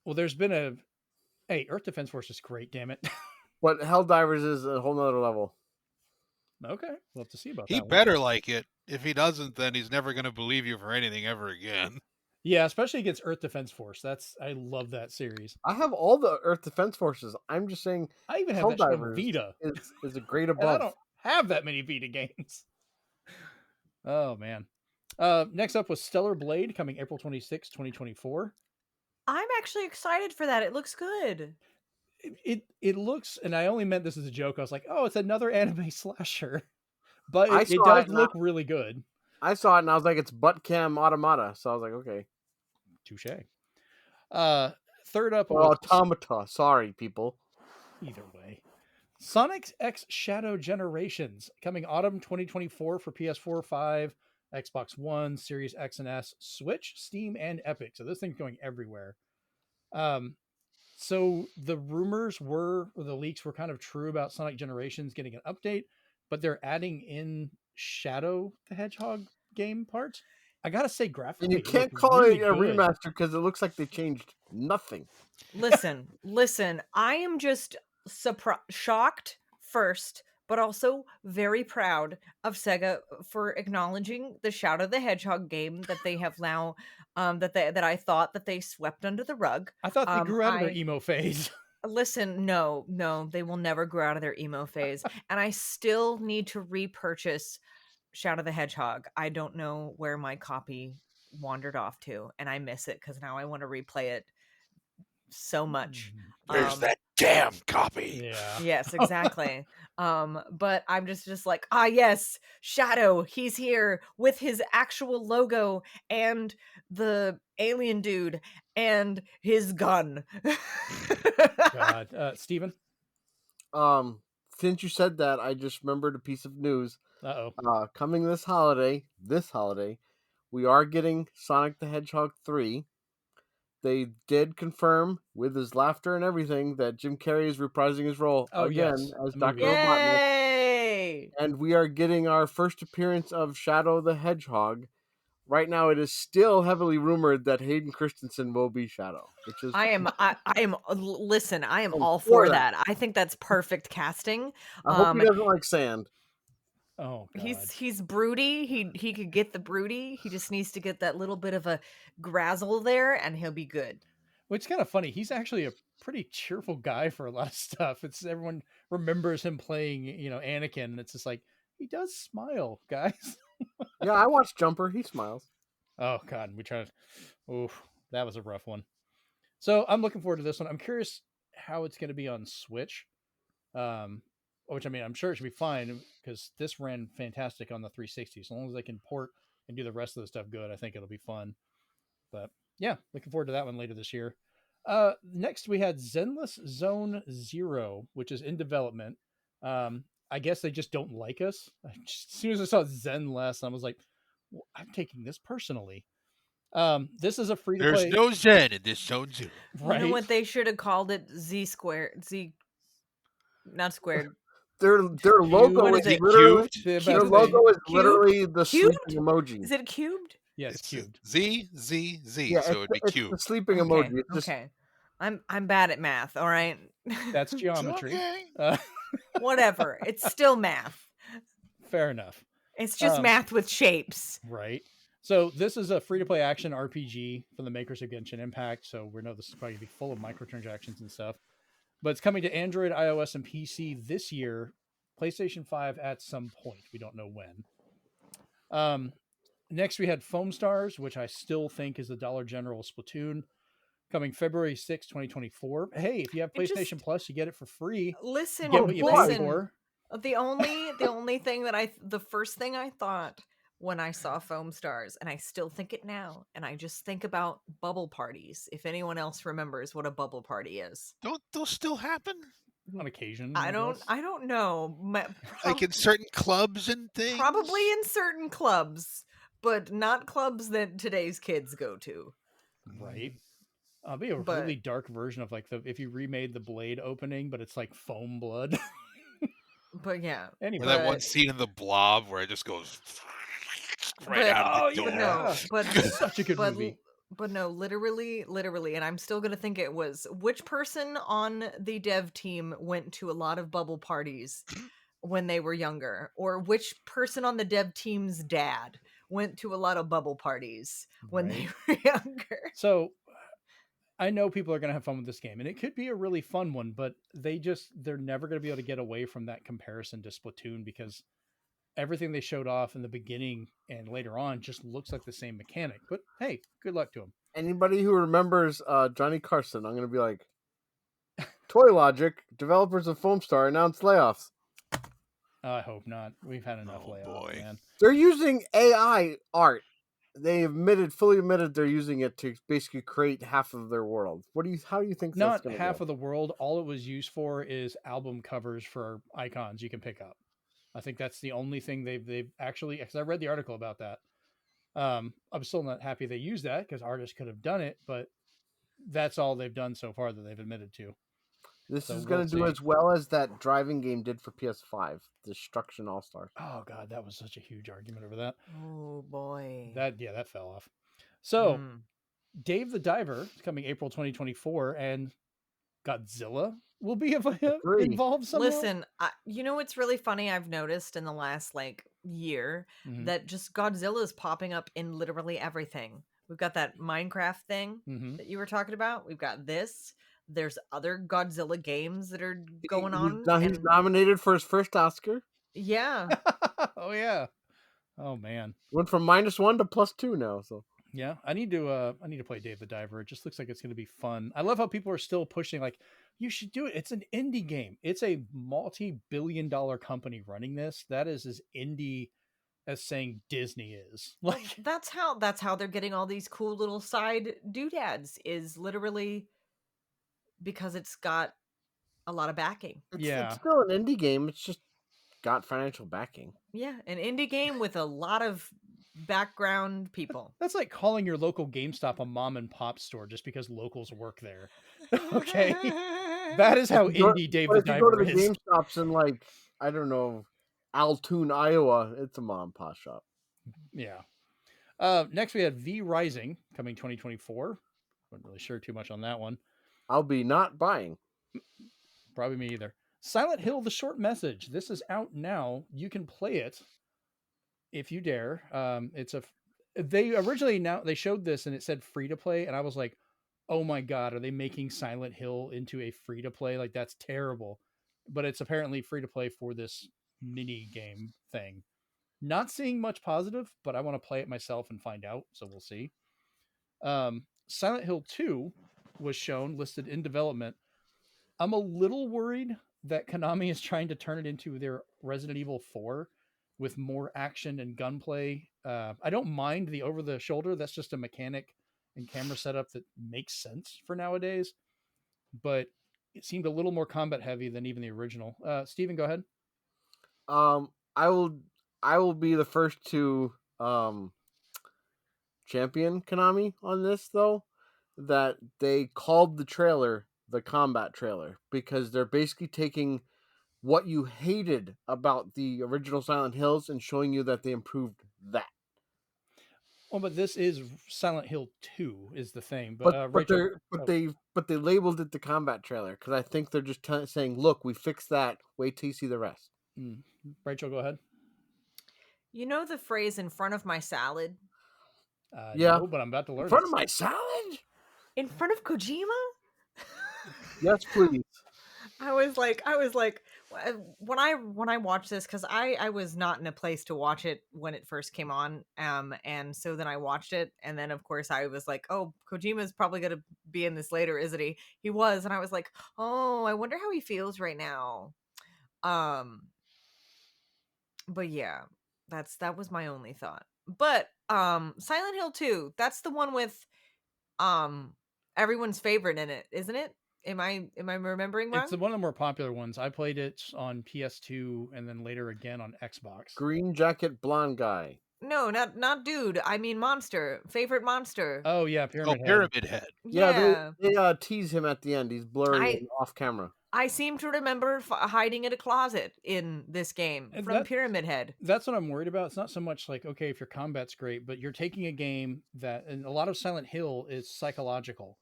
Well, there's been Earth Defense Force is great, damn it.
But Helldivers is a whole nother level.
Okay, we'll have to see about
that. He better like it. If he doesn't, then he's never going to believe you for anything ever again.
Yeah, especially against Earth Defense Force. I love that series.
I have all the Earth Defense Forces. I'm just saying,
I even have that Vita.
Is a grade above.
I don't have that many Vita games. Oh man. Next up was Stellar Blade, coming April 26, 2024.
I'm actually excited for that. It looks good.
It looks, and I only meant this as a joke. I was like, oh, it's another anime slasher, but it does look really good.
I saw it and I was like, it's butt cam automata. So I was like, okay.
Touche. Third up
was automata. Sorry, people.
Either way. Sonic X Shadow Generations, coming autumn 2024 for PS4, 5, Xbox One, Series X and S, Switch, Steam, and Epic. So this thing's going everywhere. So the leaks were kind of true about Sonic Generations getting an update, but they're adding in Shadow the Hedgehog game parts. I gotta say, graphically,
and you can't call
really
it a remaster because it looks like they changed nothing.
Listen. I am just shocked first, but also very proud of Sega for acknowledging the Shadow the Hedgehog game that they have now that I thought that they swept under the rug.
I thought they grew out of their
I
emo phase.
Listen, no, they will never grow out of their emo phase, and I still need to repurchase Shadow the Hedgehog. I don't know where my copy wandered off to, and I miss it because now I want to replay it so much.
Where's that damn copy?
Yeah.
Yes, exactly. But I'm just like, ah, yes, Shadow, he's here with his actual logo and the alien dude and his gun.
God. Steven?
Since you said that, I just remembered a piece of news.
Uh-oh.
Coming this holiday, we are getting Sonic the Hedgehog 3. They did confirm, with his laughter and everything, that Jim Carrey is reprising his role
Oh,
again
yes,
as
the
Dr.
movie.
Robotnik.
Yay!
And we are getting our first appearance of Shadow the Hedgehog. Right now, it is still heavily rumored that Hayden Christensen will be Shadow, which is
listen, I am
I'm
all
for
for
that.
that. I think that's perfect casting.
I hope he doesn't like sand.
Oh, God.
He's broody. He could get the broody. He just needs to get that little bit of a grazzle there, and he'll be good.
Which is kind of funny. He's actually a pretty cheerful guy for a lot of stuff. It's everyone remembers him playing, Anakin, and it's just like he does smile, guys.
Yeah, I watched Jumper. He smiles.
Oh God, we tried. Oof, that was a rough one. So I'm looking forward to this one. I'm curious how it's going to be on Switch. Which I mean, I'm sure it should be fine because this ran fantastic on the 360. As long as they can port and do the rest of the stuff good, I think it'll be fun. But yeah, looking forward to that one later this year. Next we had Zenless Zone Zero, which is in development. I guess they just don't like us. As soon as I saw Zenless, I was like, well, I'm taking this personally. This is a free to
There's
play.
no Zen in this Zone Zero.
Right?
You know what they should have called it? Z squared. Z, not squared.
Their logo
What
is
is it?
literally
Cubed?
The
their
best
logo
thing.
is literally the
Cubed?
sleeping emoji.
Is it cubed?
Yes,
It's
cubed.
Z, Z, Z.
Yeah,
So it would be
it's the
cubed.
sleeping
Okay,
emoji. It's just
okay. I'm bad at math. All right.
That's geometry.
Okay.
Whatever. It's still math.
Fair enough.
It's just math with shapes.
Right. So this is a free-to-play action RPG from the makers of Genshin Impact. So we know this is probably going to be full of microtransactions and stuff. But it's coming to Android, iOS, and PC this year. PlayStation 5 at some point. We don't know when. Next, we had Foam Stars, which I still think is the Dollar General Splatoon, coming February 6, 2024. Hey, if you have PlayStation Plus, you get it for free.
Listen,
You get what you pay for.
The first thing I thought when I saw Foam Stars, and I still think it now, and I just think about bubble parties. If anyone else remembers what a bubble party is,
Don't those still happen?
On occasion.
I don't know.
Like in certain clubs and things?
Probably in certain clubs, but not clubs that today's kids go to.
Right. Be a really dark version of like if you remade the Blade opening, but it's like foam blood.
But yeah.
Anyway,
or that one scene in the Blob where it just goes right out of the door.
But no, but
such a good movie.
But no, literally, and I'm still gonna think it was which person on the dev team went to a lot of bubble parties when they were younger, or which person on the dev team's dad went to a lot of bubble parties when they were younger.
So I know people are going to have fun with this game, and it could be a really fun one, but they're never going to be able to get away from that comparison to Splatoon because everything they showed off in the beginning and later on just looks like the same mechanic. But hey, good luck to them.
Anybody who remembers Johnny Carson, I'm going to be like, Toy Logic, developers of Foam Star announced layoffs.
I hope not. We've had enough layoffs, man.
They're using AI art. They fully admitted they're using it to basically create half of their world. How do you think that's going to go?
Not half of the world. All it was used for is album covers for icons you can pick up. I think that's the only thing they've actually, because I read the article about that. I'm still not happy they used that because artists could have done it, but that's all they've done so far that they've admitted to.
This is going to do as well as that driving game did for PS5, Destruction All Stars.
Oh God, that was such a huge argument over that.
Oh boy,
that fell off. So, Dave the Diver is coming April 2024, and Godzilla will be
Agree.
involved somehow.
Listen, you know what's really funny? I've noticed in the last like year
Mhm.
that just Godzilla is popping up in literally everything. We've got that Minecraft thing
Mhm.
that you were talking about. We've got this. There's other Godzilla games that are going
He's,
on,
now he's
and
nominated for his first Oscar.
yeah,
Oh yeah. Oh man.
Went from -1 to +2 now. So
Yeah, I need to play Dave the Diver. It just looks like it's going to be fun. I love how people are still pushing like you should do it. It's an indie game. It's a multi-billion-dollar company running this. That is as indie as saying Disney is.
well,
Like
that's how they're getting all these cool little side doodads. Is literally because it's got a lot of backing.
it's
yeah.
still an indie game. It's just got financial backing.
Yeah, an indie game with a lot of background people.
That's like calling your local GameStop a mom and pop store just because locals work there. Okay. That is how indie Dave
But
the
if you go to
Diver
the
is.
GameStops in like I don't know, Altoon, Iowa, it's a mom and pop shop.
Yeah. Next we had V Rising coming 2024. Wasn't really sure too much on that one.
I'll be not buying.
Probably me either. Silent Hill: The Short Message. This is out now. You can play it if you dare. They originally they showed this and it said free to play, and I was like, oh my god, are they making Silent Hill into a free to play? Like that's terrible. But it's apparently free to play for this mini game thing. Not seeing much positive, but I want to play it myself and find out. So we'll see. Silent Hill 2 was shown, listed in development. I'm a little worried that Konami is trying to turn it into their Resident Evil 4 with more action and gunplay. I don't mind the over the shoulder. That's just a mechanic and camera setup that makes sense for nowadays. But it seemed a little more combat heavy than even the original. Steven, go ahead.
I will be the first to champion Konami on this though, that they called the trailer the combat trailer because they're basically taking what you hated about the original Silent Hills and showing you that they improved that.
Well, but this is Silent Hill 2 is the thing. But
But
Rachel,
they labeled it the combat trailer because I think they're just saying, look, we fixed that. Wait till you see the rest.
Rachel, go ahead.
You know the phrase "in front of my salad"?
Yeah,
No, but I'm about to learn
in front
it.
of my salad.
In front of Kojima?
Yes, please.
I was like, when I watched this, because I was not in a place to watch it when it first came on, and so then I watched it, and then of course I was like, oh, Kojima's probably gonna be in this later, isn't he? He was, and I was like, oh, I wonder how he feels right now. But yeah, that was my only thought. But Silent Hill 2, that's the one with everyone's favorite in it, isn't it? Am I remembering wrong?
It's one of the more popular ones. I played it on PS2 and then later again on Xbox.
Green jacket, blonde guy.
No, not dude. I mean monster. Favorite monster.
Oh yeah,
Oh,
Pyramid Head.
Pyramid Head.
Yeah,
Yeah.
they tease him at the end. He's blurry
I
and off camera.
I seem to remember hiding in a closet in this game
And
from Pyramid Head.
That's what I'm worried about. It's not so much like, okay, if your combat's great, but you're taking a game that, and a lot of Silent Hill is psychological,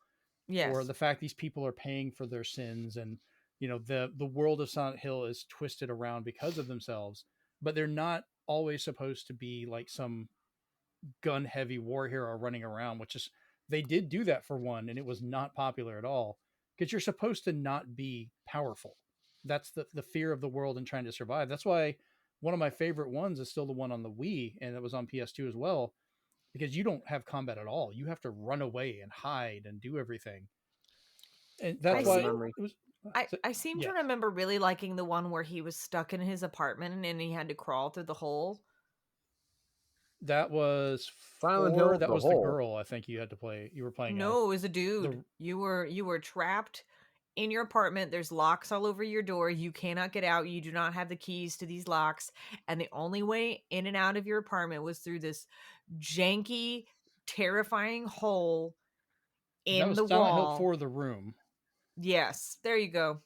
Yes.
or the fact these people are paying for their sins, and the world of Silent Hill is twisted around because of themselves, but they're not always supposed to be like some gun heavy war hero running around, which is they did do that for one, and it was not popular at all because you're supposed to not be powerful. That's the fear of the world and trying to survive. That's why one of my favorite ones is still the one on the Wii, and it was on PS2 as well, because you don't have combat at all. You have to run away and hide and do everything. And that's why
memory.
it was
I seem to
yes.
remember really liking the one where he was stuck in his apartment and he had to crawl through the hole.
That was
Silent Hill,
that
the
was
hole.
the girl I think you had to play. You were playing.
No, it was a dude. You were trapped in your apartment. There's locks all over your door. You cannot get out. You do not have the keys to these locks, and the only way in and out of your apartment was through this janky, terrifying hole
that
in
was
the
Silent Hill
wall.
4 The Room.
Yes, there you go.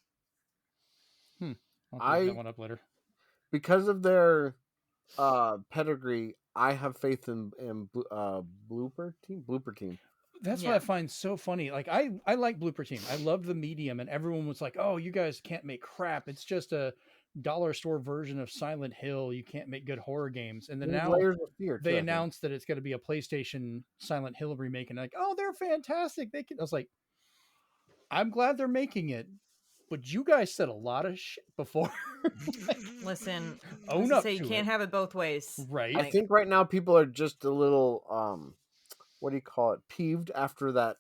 I'll have to look that one up later.
Because of their pedigree, I have faith in Blooper Team.
That's what I find so funny. Like I like Blooper Team. I loved the medium, and everyone was like, "Oh, you guys can't make crap. It's just a dollar store version of Silent Hill. You can't make good horror games." And then
There's
now
Layers of Fear
they
too. I think.
announced that it's going to be a PlayStation Silent Hill remake, and like, "Oh, they're fantastic." They can. I was like, I'm glad they're making it, but you guys said a lot of shit before.
Listen,
Own
as I
up
say, you
to
can't
it.
have it both ways.
Right.
I think right now people are just a little what do you call it? Peeved after that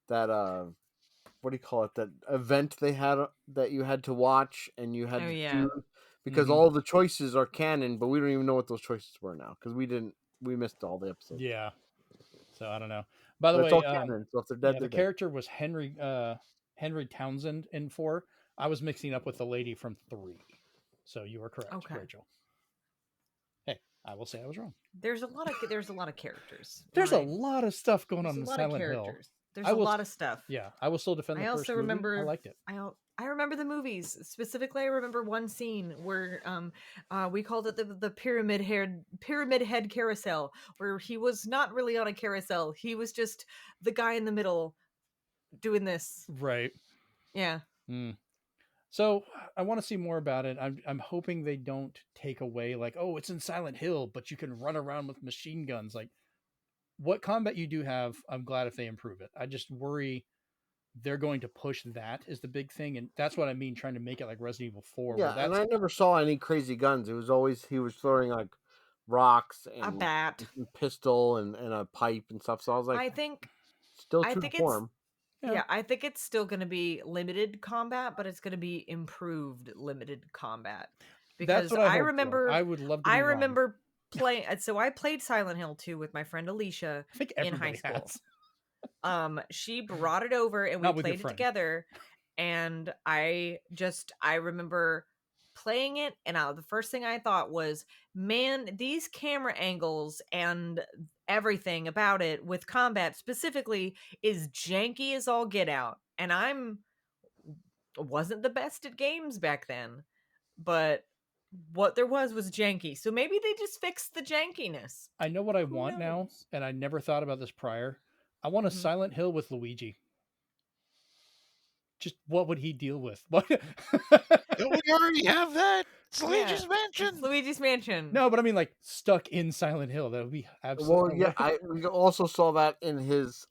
what do you call it? That event they had that you had to watch and you had
Oh
to
yeah.
choose because
Mhm.
all the choices are canon, but we don't even know what those choices were now because we missed all the episodes.
Yeah. So I don't know. By the
But it's
way,
all canon, so if they're
yeah,
dead,
the
they're dead.
character was Henry Townsend in 4. I was mixing up with the lady from 3. So you were correct,
Okay.
Rachel. Hey, I will say I was wrong.
There's a lot of characters.
There's
right?
a lot of stuff going
There's
on
a
in
lot of
Silent Hill.
characters. There's
I
a
will-
lot of stuff.
Yeah, I will still defend the
I
first
also
movie.
remember
I liked it.
I remember the movies specifically. I remember one scene where we called it the pyramid head carousel, where he was not really on a carousel. He was just the guy in the middle doing this.
Right.
Yeah.
So I want to see more about it. I'm hoping they don't take away like, oh, it's in Silent Hill, but you can run around with machine guns. Like, what combat you do have, I'm glad if they improve it. I just worry they're going to push that is the big thing, and that's what I mean trying to make it like Resident Evil 4.
Yeah,
where
and
that's
I never saw any crazy guns. It was always he was throwing like rocks
A
and
bat.
pistol and a pipe and stuff. So I was like,
I think
still
I
true to
think it's
form.
yeah, I think it's still going to be limited combat, but it's going to be improved limited combat
that's
because
what I
I
hope for.
remember
I would love to.
I
be wrong.
remember playing. So I played Silent Hill 2 with my friend Alicia
I think
in high
everybody
school.
has.
She brought it over and we
Not with your
played it
friend.
together, and I remember playing it, and the first thing I thought was, man, these camera angles and everything about it with combat specifically is janky as all get out. And wasn't the best at games back then, but what there was janky. So maybe they just fixed the jankiness.
I know what I
Who
want now,
knows?
and I never thought about this prior. I want a
Mhm.
Silent Hill with Luigi. Just what would he deal with? What?
Don't we already have that? It's
Yeah,
Luigi's
It's
Mansion.
Luigi's Mansion.
No, but I mean like stuck in Silent Hill. That would be absolutely.
Well, yeah, we also saw that in his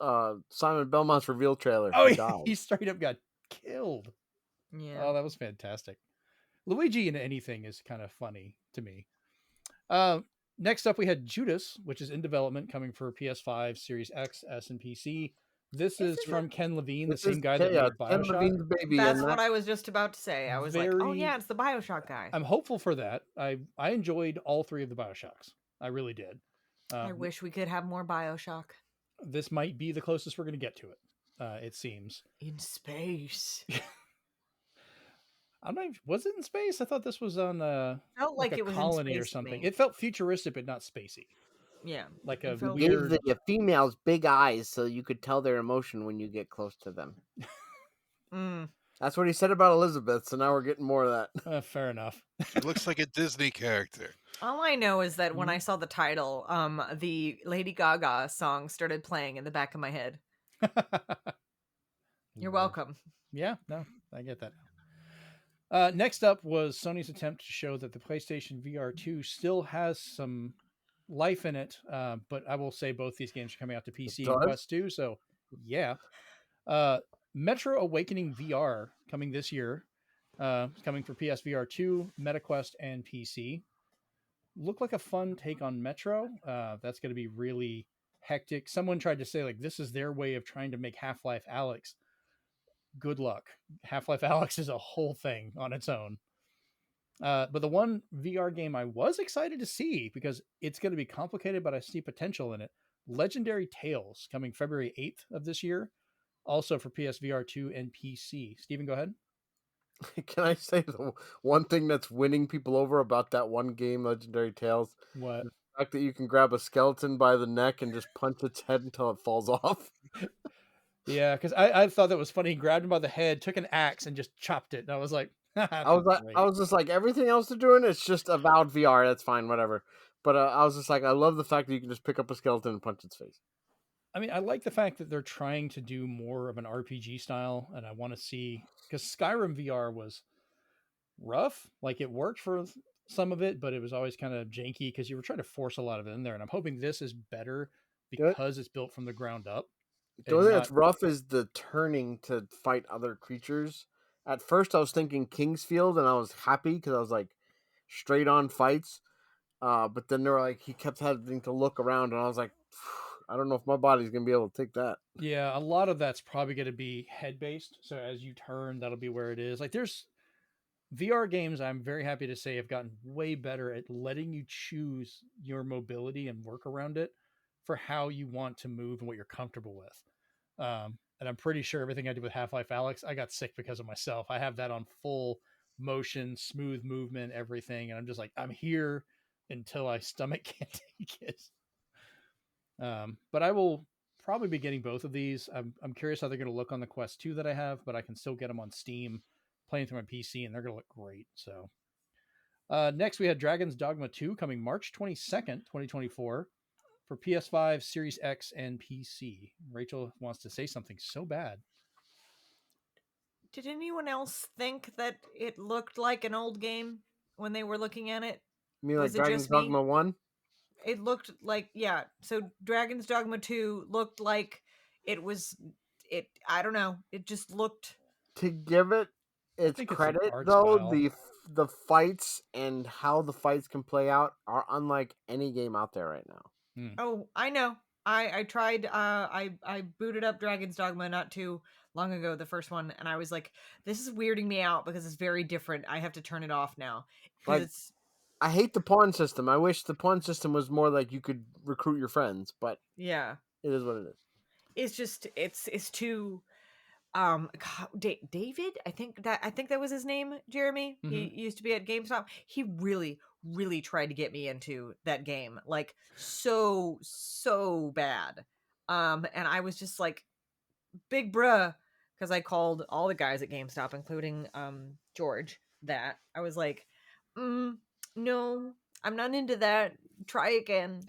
Simon Belmont's reveal trailer.
Oh,
He
he
died.
straight up got killed.
Yeah.
Oh, that was fantastic. Luigi in anything is kind of funny to me. Next up, we had Judas, which is in development, coming for PS5, Series X, S, and PC. This is from Ken Levine, the
This
same
is
guy that
Ken
made Bioshock.
Levine's baby.
That's
and
what
that,
I was just about to say. I was like, oh
Very-
yeah, it's the Bioshock guy.
I'm hopeful for that. I enjoyed all 3 of the Bioshocks. I really did.
I wish we could have more Bioshock
This might be the closest we're going to get to it. It seems.
in space.
I don't know. Was it in space? I thought this was on
Felt like
a
it was
colony
in
or
space to
something.
me.
It felt futuristic, but not spacey.
Yeah,
Like
it
a
felt-
gave
weird.
the females big eyes so you could tell their emotion when you get close to them.
Mm.
That's what he said about Elizabeth. So now we're getting more of that.
Fair enough.
She looks like a Disney character.
All I know is that
Mm-hmm.
when I saw the title, the Lady Gaga song started playing in the back of my head. You're welcome.
Yeah, no, I get that. Next up was Sony's attempt to show that the PlayStation VR 2 still has some life in it, but I will say both these games are coming out to PC and
does?
Quest 2, so yeah. Metro Awakening VR coming this year, coming for PSVR 2, MetaQuest, and PC. Look like a fun take on Metro. That's going to be really hectic. Someone tried to say like this is their way of trying to make Half-Life Alyx. Good luck. Half-Life Alyx is a whole thing on its own. But the one VR game I was excited to see, because it's going to be complicated, but I see potential in it, Legendary Tales, coming February 8th of this year, also for PSVR 2 and PC. Steven, go ahead.
Can I say the one thing that's winning people over about that one game, Legendary Tales?
What?
The fact that you can grab a skeleton by the neck and just punch its head until it falls off.
Yeah, because I thought that was funny. He grabbed him by the head, took an axe, and just chopped it. And I was like,
I was just like, everything else they're doing, it's just avowed VR. That's fine, whatever. But I was just like, I love the fact that you can just pick up a skeleton and punch its face.
I mean, I like the fact that they're trying to do more of an RPG style, and I want to see, because Skyrim VR was rough. Like it worked for some of it, but it was always kind of janky because you were trying to force a lot of it in there. And I'm hoping this is better
The
because it's built from the ground up
only
and
thing
not.
that's rough is the turning to fight other creatures. At first, I was thinking Kingsfield, and I was happy because I was like straight on fights. But then they were like, he kept having to look around, and I was like, I don't know if my body's gonna be able to take that.
Yeah, a lot of that's probably going to be head based. So as you turn, that'll be where it is. Like there's VR games, I'm very happy to say, have gotten way better at letting you choose your mobility and work around it for how you want to move and what you're comfortable with. And I'm pretty sure everything I did with Half-Life Alex, I got sick because of myself. I have that on full motion, smooth movement, everything. And I'm just like, I'm here until my stomach can't take it. But I will probably be getting both of these. I'm curious how they're going to look on the Quest 2 that I have, but I can still get them on Steam playing through my PC, and they're going to look great. So next, we had Dragon's Dogma 2 coming March 22nd, 2024 for PS5, Series X, and PC. Rachel wants to say something so bad.
Did anyone else think that it looked like an old game when they were looking at it?
You mean like
Was it
Dragon's
just me?
Dogma 1?
It looked like, yeah. So Dragon's Dogma 2 looked like I don't know. It just looked.
To give it its
think it's the
credit,
art
though,
style.
the fights and how the fights can play out are unlike any game out there right now.
Oh, I know. I tried. I booted up Dragon's Dogma not too long ago, the first one, and I was like, this is weirding me out because it's very different. I have to turn it off now because
Like,
it's.
I hate the pawn system. I wish the pawn system was more like you could recruit your friends, but
Yeah,
it is what it is.
it's just it's too. David, I think that was his name, Jeremy.
Mhm.
He used to be at GameStop. He really tried to get me into that game, like so bad. And I was just like, big bruh, because I called all the guys at GameStop, including George. That I was like, no, I'm not into that. Try again.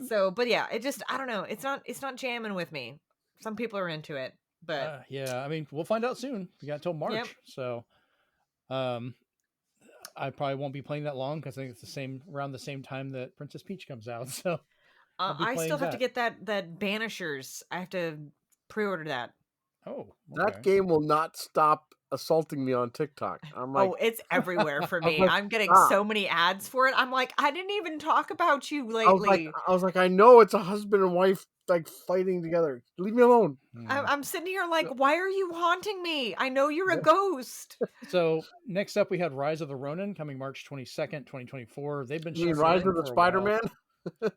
So, but yeah, it just, I don't know. It's not jamming with me. Some people are into it, but
yeah, I mean, we'll find out soon. We got until March,
Yep.
so I probably won't be playing that long because I think it's around the same time that Princess Peach comes out. So I'll be
I
playing
still have to
that.
get that Banishers. I have to pre-order that.
Oh,
That game will not stop assaulting me on TikTok. I'm like,
Oh, it's everywhere for
I was
me.
like,
I'm getting
"Stop."
so many ads for it. I'm like, I didn't even talk about you
I was
lately.
like, I know it's a husband and wife like fighting together. Leave me alone.
I'm sitting here like, why are you haunting me? I know you're a
Yeah.
ghost.
So next up, we had Rise of the Ronin coming March 22nd, 2024. They've been
You mean
showing
Rise
it
of the
for a
Spider
while.
Man?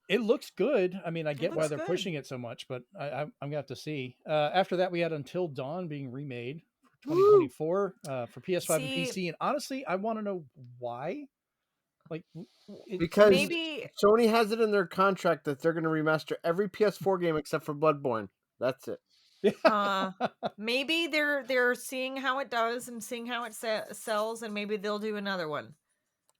It looks good. I mean, I get why
looks
they're
good.
pushing it so much, but I'm gonna have to see. After that, we had Until Dawn being remade for 2024 for PS5 and
See,
PC. And honestly, I want to know why. Like,
Because
maybe
Sony has it in their contract that they're going to remaster every PS4 game except for Bloodborne. That's it.
maybe they're seeing how it does and seeing how it sells, and maybe they'll do another one.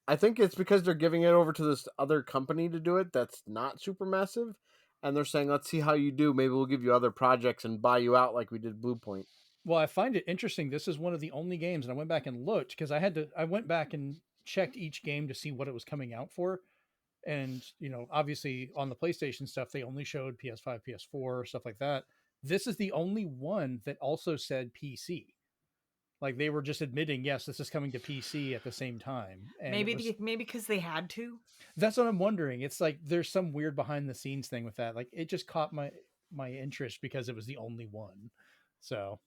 I think it's because they're giving it over to this other company to do it that's not super massive. And they're saying, let's see how you do. Maybe we'll give you other projects and buy you out like we did Bluepoint.
Well, I find it interesting. This is one of the only games, and I went back and looked because I went back and checked each game to see what it was coming out for. And, obviously on the PlayStation stuff, they only showed PS5, PS4, stuff like that. This is the only one that also said PC. Like they were just admitting, yes, this is coming to PC at the same time. And
Maybe because they had to.
that's what I'm wondering. It's like there's some weird behind the scenes thing with that. Like it just caught my interest because it was the only one. So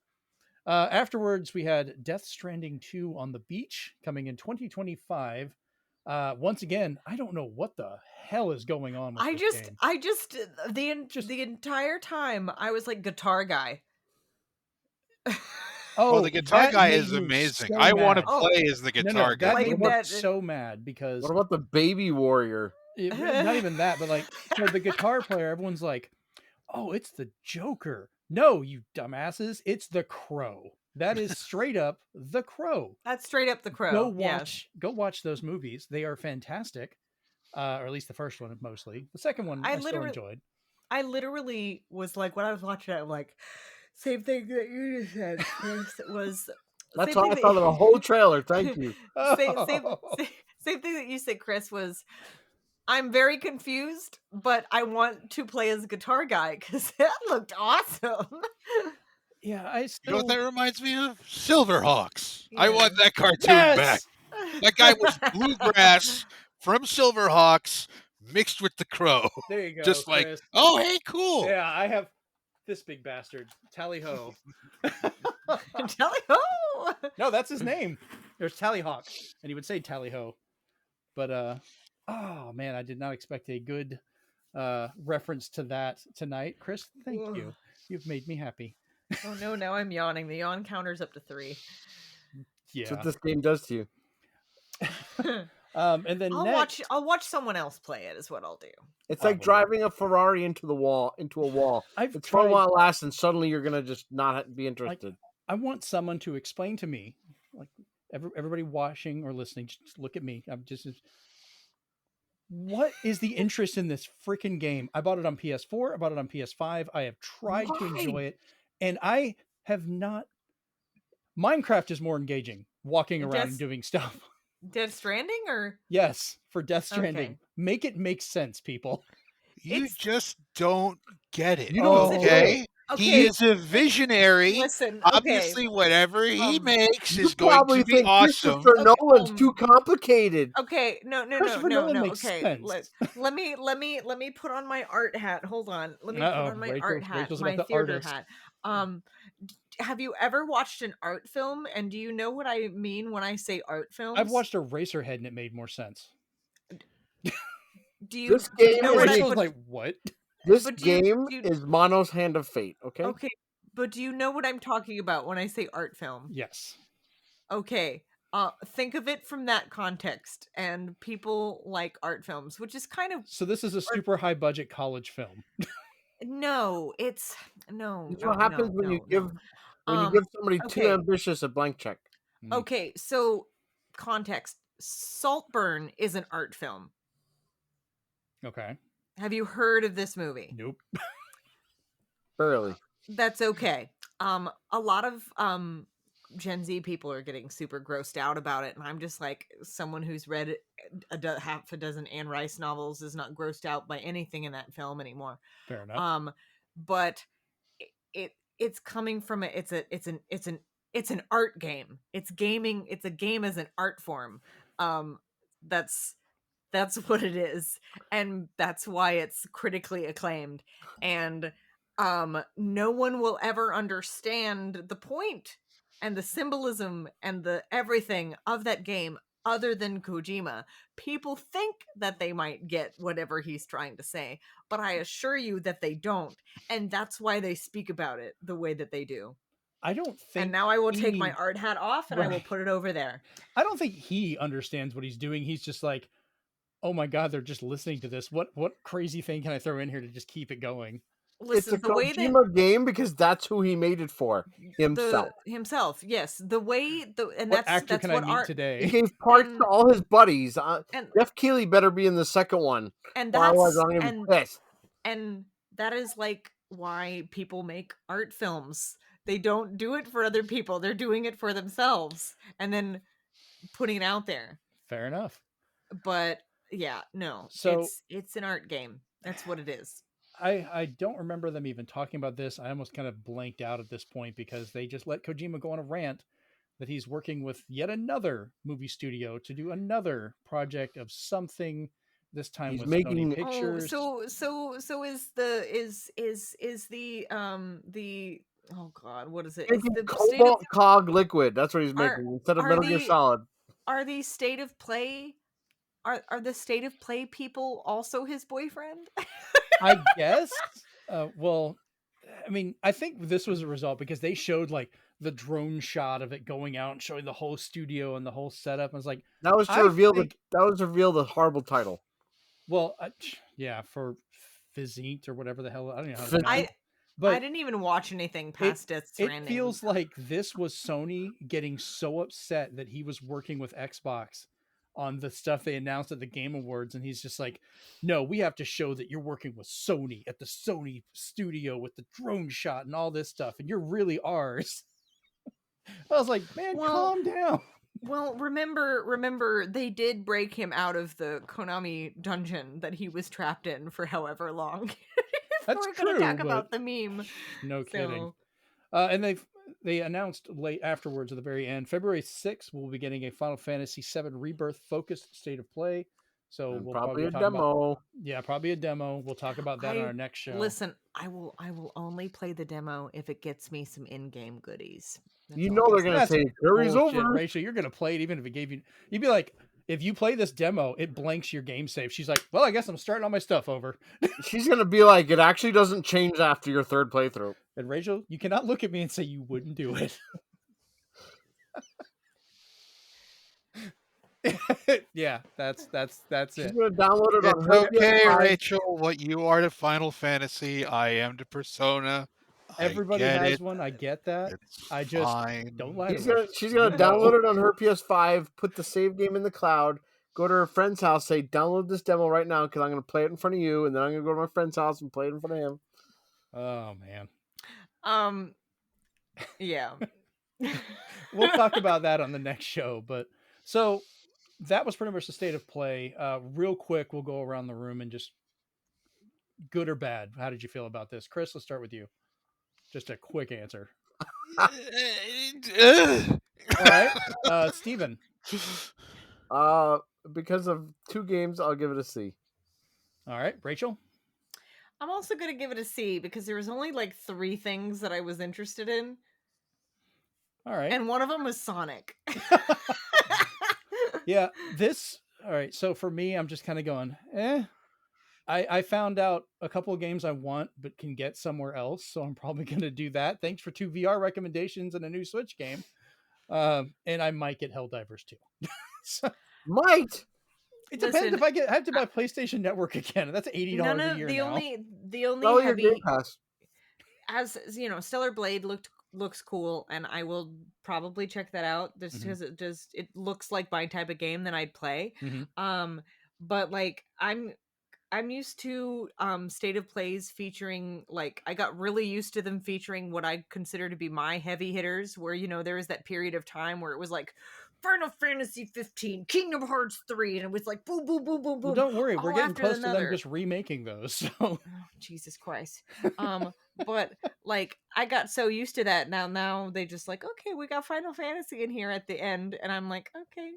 afterwards, we had Death Stranding 2 on the Beach coming in 2025. Once again, I don't know what the hell is going on with this game.
I just the entire time I was like, guitar guy.
Well, the guitar
that
guy
made
is
me
amazing.
so
I want to
mad.
play as the guitar
No,
guy.
that made me
that-
so mad because
What about the Baby Warrior?
not even that, but like, so the guitar player, everyone's like, oh, it's the Joker. No, you dumbasses, it's the Crow. That is straight up the Crow.
That's straight up the Crow.
Go watch those movies. They are fantastic. or at least the first one mostly. The second one
I
I still
literally,
enjoyed.
I literally was like, when I was watching it, I'm like, same thing that you just said, Chris. Was
That's
same
how
thing
I thought of the
that
whole trailer. Thank you.
Oh,
same thing that you said, Chris. Was I'm very confused, but I want to play as a guitar guy because that looked awesome.
yeah, I
You know what
still
that reminds me of? Silverhawks. I
Yeah.
want that cartoon back.
yes.
That guy was bluegrass from Silverhawks mixed with the Crow.
There you go,
Just like,
Chris.
oh, hey, cool.
Yeah, I have this big bastard. Tally ho.
Tally ho!
No, that's his name. There's Tallyhawk, and he would say Tally ho. But oh man, I did not expect a good reference to that tonight. Chris, thank you. You've made me happy.
Oh no, now I'm yawning. The yawn counter's up to 3.
That's
Yeah.
what this game does to you.
And then next,
I'll watch someone else play it. Is what I'll do.
It's like
Probably.
driving a Ferrari into a wall.
I've
It's fun
tried.
while it lasts, and suddenly you're gonna just not be interested.
I want someone to explain to me, like everybody watching or listening, just look at me. I'm just. What is the interest in this freaking game? I bought it on PS4. I bought it on PS5. I have tried to
Why?
enjoy it, and I have not. Minecraft is more engaging, walking around and doing stuff.
Death Stranding or
Yes, for Death Stranding.
Okay.
Make it make sense, people.
You
It's-
just don't get it.
You don't
Oh.
get
Okay?
it.
He is a visionary.
Listen,
Obviously, whatever he makes
You
is going
probably
to be
think
awesome.
Christopher
Okay,
Nolan's too complicated.
Okay, no.
Christopher Nolan makes
Okay,
sense.
let me put on my art hat. Hold on. Let me
Uh-oh,
put on my
Rachel-
art hat,
Rachel's
my
about the
theater
artist.
hat. Have you ever watched an art film? And do you know what I mean when I say art films?
I've watched Eraserhead and it made more sense.
Do you
This game
know
is
what I?
Rachel's
But,
like, what?
This
but do you-
game
do you-
is Mono's Hand of Fate. Okay.
okay, but do you know what I'm talking about when I say art film?
Yes.
Okay. Think of it from that context, and people like art films, which is kind of
So this is a super high budget college film.
no. It's no.
This is
no,
what happens
no,
when you
no,
give
no.
somebody too
okay.
ambitious a blank check.
Okay, so context. Saltburn is an art film.
Okay.
Have you heard of this movie?
Nope.
Barely.
That's okay. A lot of Gen Z people are getting super grossed out about it, and I'm just like, someone who's read half a dozen Anne Rice novels is not grossed out by anything in that film anymore.
Fair enough.
But it's coming from it's an art game. It's gaming. It's a game as an art form. That's what it is, and that's why it's critically acclaimed. And no one will ever understand the point and the symbolism and the everything of that game other than Kojima. People think that they might get whatever he's trying to say, but I assure you that they don't, and that's why they speak about it the way that they do.
I don't think.
And now I will take
he-
my art hat off and I will
Right.
put it over there.
I don't think he understands what he's doing. He's just like, oh my god, they're just listening to this. What crazy thing can I throw in here to just keep it going?
Listen,
It's a
the way that
Kojima game because that's who he made it for. Himself.
himself, yes, the way and
What
that's
actor can I
what
meet
art
He
today?
gave parts
and-
to all his buddies.
and
Jeff Keighley better be in the second one.
and
Otherwise,
that's
I'm gonna
and
be pissed.
and that is like why people make art films. They don't do it for other people. They're doing it for themselves and then putting it out there.
Fair enough.
But yeah, no.
So-
it's an art game. That's what it is.
I don't remember them even talking about this. I almost kind of blanked out at this point because they just let Kojima go on a rant that he's working with yet another movie studio to do another project of something. This time
He's
with
making-
Sony Pictures.
Oh, so is the oh god, what is it? It's
Making
the state of,
Cobalt Cog Liquid. That's what he's
Are-
making instead of
are
Metal Gear
the-
Solid.
are the state of play are the state of play people also his boyfriend?
I guess. Well, I mean, I think this was a result because they showed like the drone shot of it going out and showing the whole studio and the whole setup. I was like,
That was to
I
reveal
think-
the horrible title.
well, yeah, for Fizint or whatever the hell. I don't know how to
Fizint.
pronounce it.
I
But
didn't even watch anything past Death Stranding.
it feels like this was Sony getting so upset that he was working with Xbox on the stuff they announced at the Game Awards, and he's just like, no, we have to show that you're working with Sony at the Sony studio with the drone shot and all this stuff, and you're really ours. I was like, man, calm down.
Well, remember, they did break him out of the Konami dungeon that he was trapped in for however long.
That's
We're
true.
gonna talk about the meme.
No kidding. And they announced late afterwards at the very end, February 6th, we'll be getting a Final Fantasy VII Rebirth focused state of play. So
And
we'll
probably a
talk
demo.
probably a demo. We'll talk about that on our next show.
Listen, I will only play the demo if it gets me some in-game goodies.
That's they're gonna say carries over.
Rachel, you're gonna play it even if it gave you. You'd be like, if you play this demo, it blanks your game save. She's like, well, I guess I'm starting all my stuff over.
She's gonna be like, it actually doesn't change after your third playthrough.
And Rachel, you cannot look at me and say you wouldn't do it. Yeah, that's
She's
it.
gonna download it on her
okay,
PS5.
Rachel. What you are to Final Fantasy, I am to Persona.
Everybody has one. I get that.
It's
I just
fine.
don't lie.
She's gonna download it on her PS5, put the save game in the cloud, go to her friend's house, say, download this demo right now because I'm gonna play it in front of you, and then I'm gonna go to my friend's house and play it in front of him.
Oh man.
Yeah.
We'll talk about that on the next show. But so that was pretty much the state of play. Real quick, we'll go around the room and just good or bad. How did you feel about this? Chris, let's start with you. Just a quick answer. All right. Steven.
Because of 2 games, I'll give it a C.
All right. Rachel.
I'm also going to give it a C because there was only like 3 things that I was interested in.
All right.
And one of them was Sonic.
Yeah. All right. So for me, I'm just kind of going, I found out a couple of games I want, but can get somewhere else. So I'm probably going to do that. Thanks for 2 VR recommendations and a new Switch game. And I might get Helldivers too. So,
might.
It depends if I have to buy PlayStation Network again. That's $80 a year
the
now.
only heavy,
Game Pass.
as you know, Stellar Blade looks cool, and I will probably check that out just because it looks like my type of game that I'd play.
Mm-hmm.
But like I'm used to state of plays featuring, like, I got really used to them featuring what I consider to be my heavy hitters, where, you know, there was that period of time where it was like Final Fantasy 15, Kingdom Hearts 3, and it was like boom, boom, boom, boom, boom.
Well, don't worry, we're getting close to them
another.
just remaking those. So.
Oh, Jesus Christ. But like I got so used to that now they just like, okay, we got Final Fantasy in here at the end, and I'm like, okay,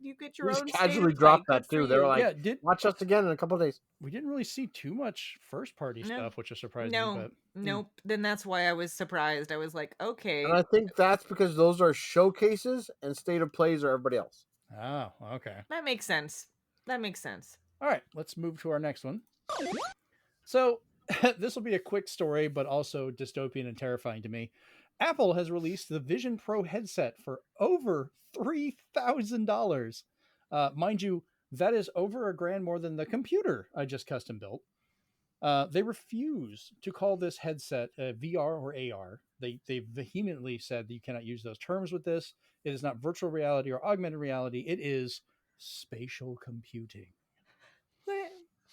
you get your own.
Casually dropped that too. They were like, watch us again in a couple of days.
We didn't really see too much first party stuff, which is surprising. But
nope. Then that's why I was surprised. I was like, okay.
And I think that's because those are showcases and state of plays are everybody else.
Oh, okay.
That makes sense.
All right, let's move to our next one. So this will be a quick story, but also dystopian and terrifying to me. Apple has released the Vision Pro headset for over $3,000. Mind you, that is over $1,000 more than the computer I just custom built. They refuse to call this headset VR or AR. They vehemently said that you cannot use those terms with this. It is not virtual reality or augmented reality. It is spatial computing.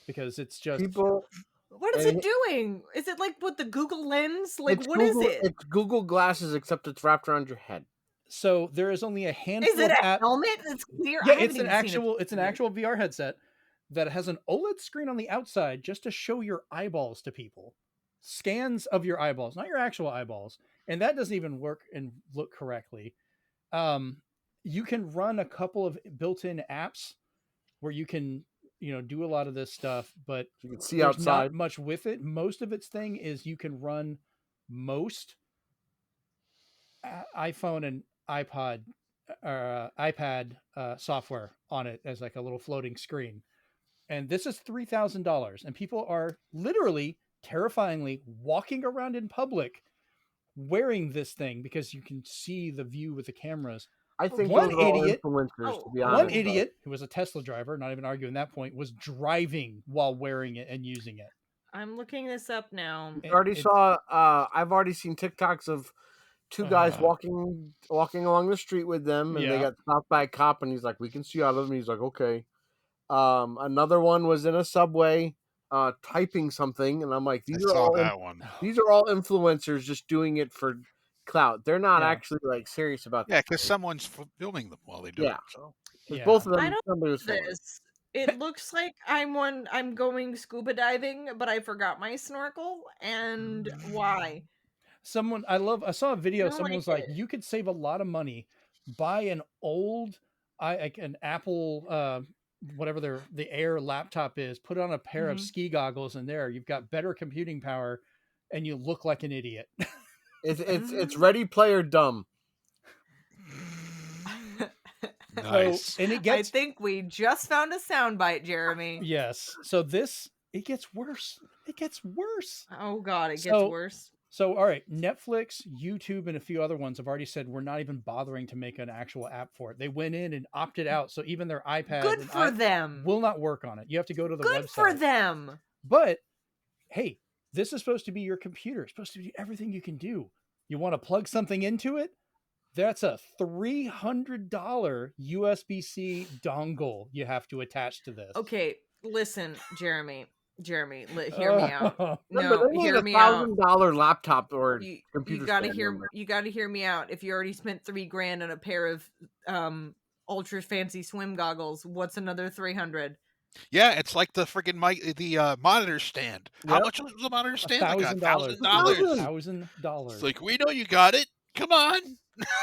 Because it's just
people.
What is it doing? Is it like with the Google Lens? Like, what is it?
It's Google Glasses, except it's wrapped around your head.
So there is only a handful.
Is it a helmet? It's clear.
Yeah, it's an actual VR headset that has an OLED screen on the outside just to show your eyeballs to people. Scans of your eyeballs, not your actual eyeballs, and that doesn't even work and look correctly. You can run a couple of built-in apps where you can, do a lot of this stuff, but
you can see outside.
Not much with it. Most of its thing is you can run most iPhone and iPad software on it as like a little floating screen. And this is $3,000, and people are literally terrifyingly walking around in public wearing this thing because you can see the view with the cameras.
I think
one idiot who was a Tesla driver, not even arguing that point, was driving while wearing it and using it.
I'm looking this up now.
I've already seen TikToks of two guys
Uh,
walking along the street with them, and they
Yeah.
got stopped by a cop, and he's like, "We can see out of them." He's like, "Okay." Another one was in a subway, typing something, and I'm like,
I
"These are
saw
all
that one.
these are all influencers just doing it for clout. They're not
Yeah.
actually like serious about
Yeah,
that."
because someone's filming them while they do
Yeah.
it. So
Because
Yeah.
both of
I
them,
don't
somebody was
know
filming.
this. It looks like I'm going scuba diving, but I forgot my snorkel. And why?
I saw a
I
video.
don't
Someone
like
was like,
it.
you could save a lot of money, buy an old, like an Apple, whatever the Air laptop is, put on a pair of
Mhm.
ski goggles, and there you've got better computing power, and you look like an idiot.
It's Ready Player Dumb.
nice.
And it
I
gets
think we just found a soundbite, Jeremy.
yes. So it gets worse. It gets worse.
Oh God, it gets
So
worse.
So, all right, Netflix, YouTube, and a few other ones have already said we're not even bothering to make an actual app for it. They went in and opted out, so even their iPad
Good
and
for them.
will not work on it. You have to go to the
Good
website.
for them.
But hey, this is supposed to be your computer. It's supposed to be everything you can do. You want to plug something into it? That's a $300 USB-C dongle you have to attach to this.
Okay, listen, Jeremy. Hear me out.
Remember,
No,
they need
hear
a
me out.
$1,000 laptop or
You
computer
gotta
stand.
hear me out. If you already spent $3,000 on a pair of ultra fancy swim goggles, what's another 300?
Yeah, it's like the freaking monitor stand. How
Yep.
much was the monitor stand? Like
$1,000.
$1,000.
$1,000.
It's like, we know you got it. Come on.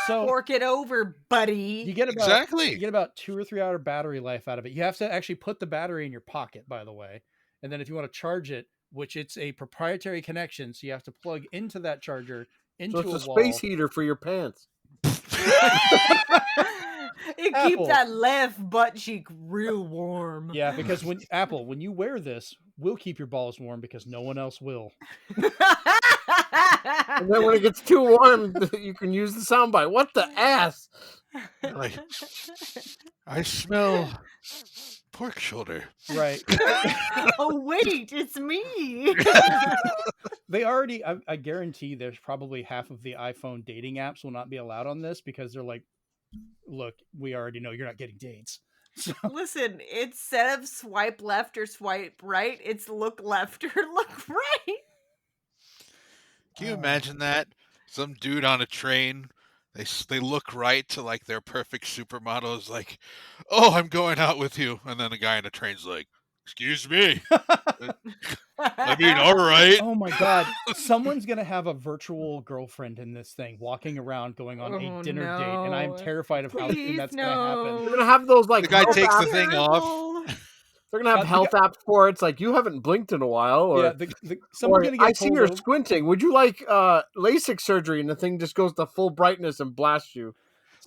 So
Fork it over, buddy.
you get
Exactly.
2 or 3 hour battery life out of it. You have to actually put the battery in your pocket, by the way. And then if you want to charge it, which it's a proprietary connection, so you have to plug into that charger into
So it's
a
a
wall.
space heater for your pants.
It
Apple.
keep that left butt cheek real warm.
Yeah, because when you wear this, we'll keep your balls warm because no one else will.
And then when it gets too warm, you can use the soundbite. What the ass?
Like, I smell pork shoulder.
Right.
Oh wait, it's me.
They already, I guarantee there's probably half of the iPhone dating apps will not be allowed on this because they're like, look, we already know you're not getting dates. So,
Listen, instead of swipe left or swipe right, it's look left or look right.
Can you imagine that? Some dude on a train, they look right to like their perfect supermodel is like, "Oh, I'm going out with you," and then the guy on the train's like, "Excuse me." I mean, all right.
oh my God. Someone's going to have a virtual girlfriend in this thing walking around going on a
Oh,
dinner date. And I'm
no.
terrified of how soon
Please,
that's going to happen.
They're
no.
gonna have those like
The guy
health
takes the
apps.
thing off.
Terrible.
They're gonna have
the
health apps for it. It's like you haven't blinked in a while, or,
Yeah, someone's
or
going to
I
get
see
pulled
you're
over.
squinting. Would you like LASIK surgery? And the thing just goes to full brightness and blasts you.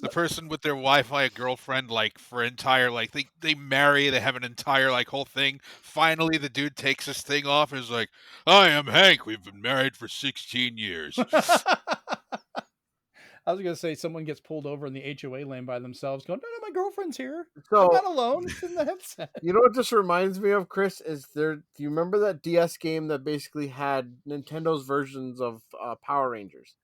The person with their Wi-Fi girlfriend, like for entire, like they marry, they have an entire like whole thing. Finally, the dude takes his thing off and is like, "I am Hank. We've been married for 16 years."
I was going to say someone gets pulled over in the HOA lane by themselves going, no, my girlfriend's here.
So
I'm not alone. It's in the headset.
you know what this reminds me of, Chris? Is there? Do you remember that DS game that basically had Nintendo's versions of Power Rangers?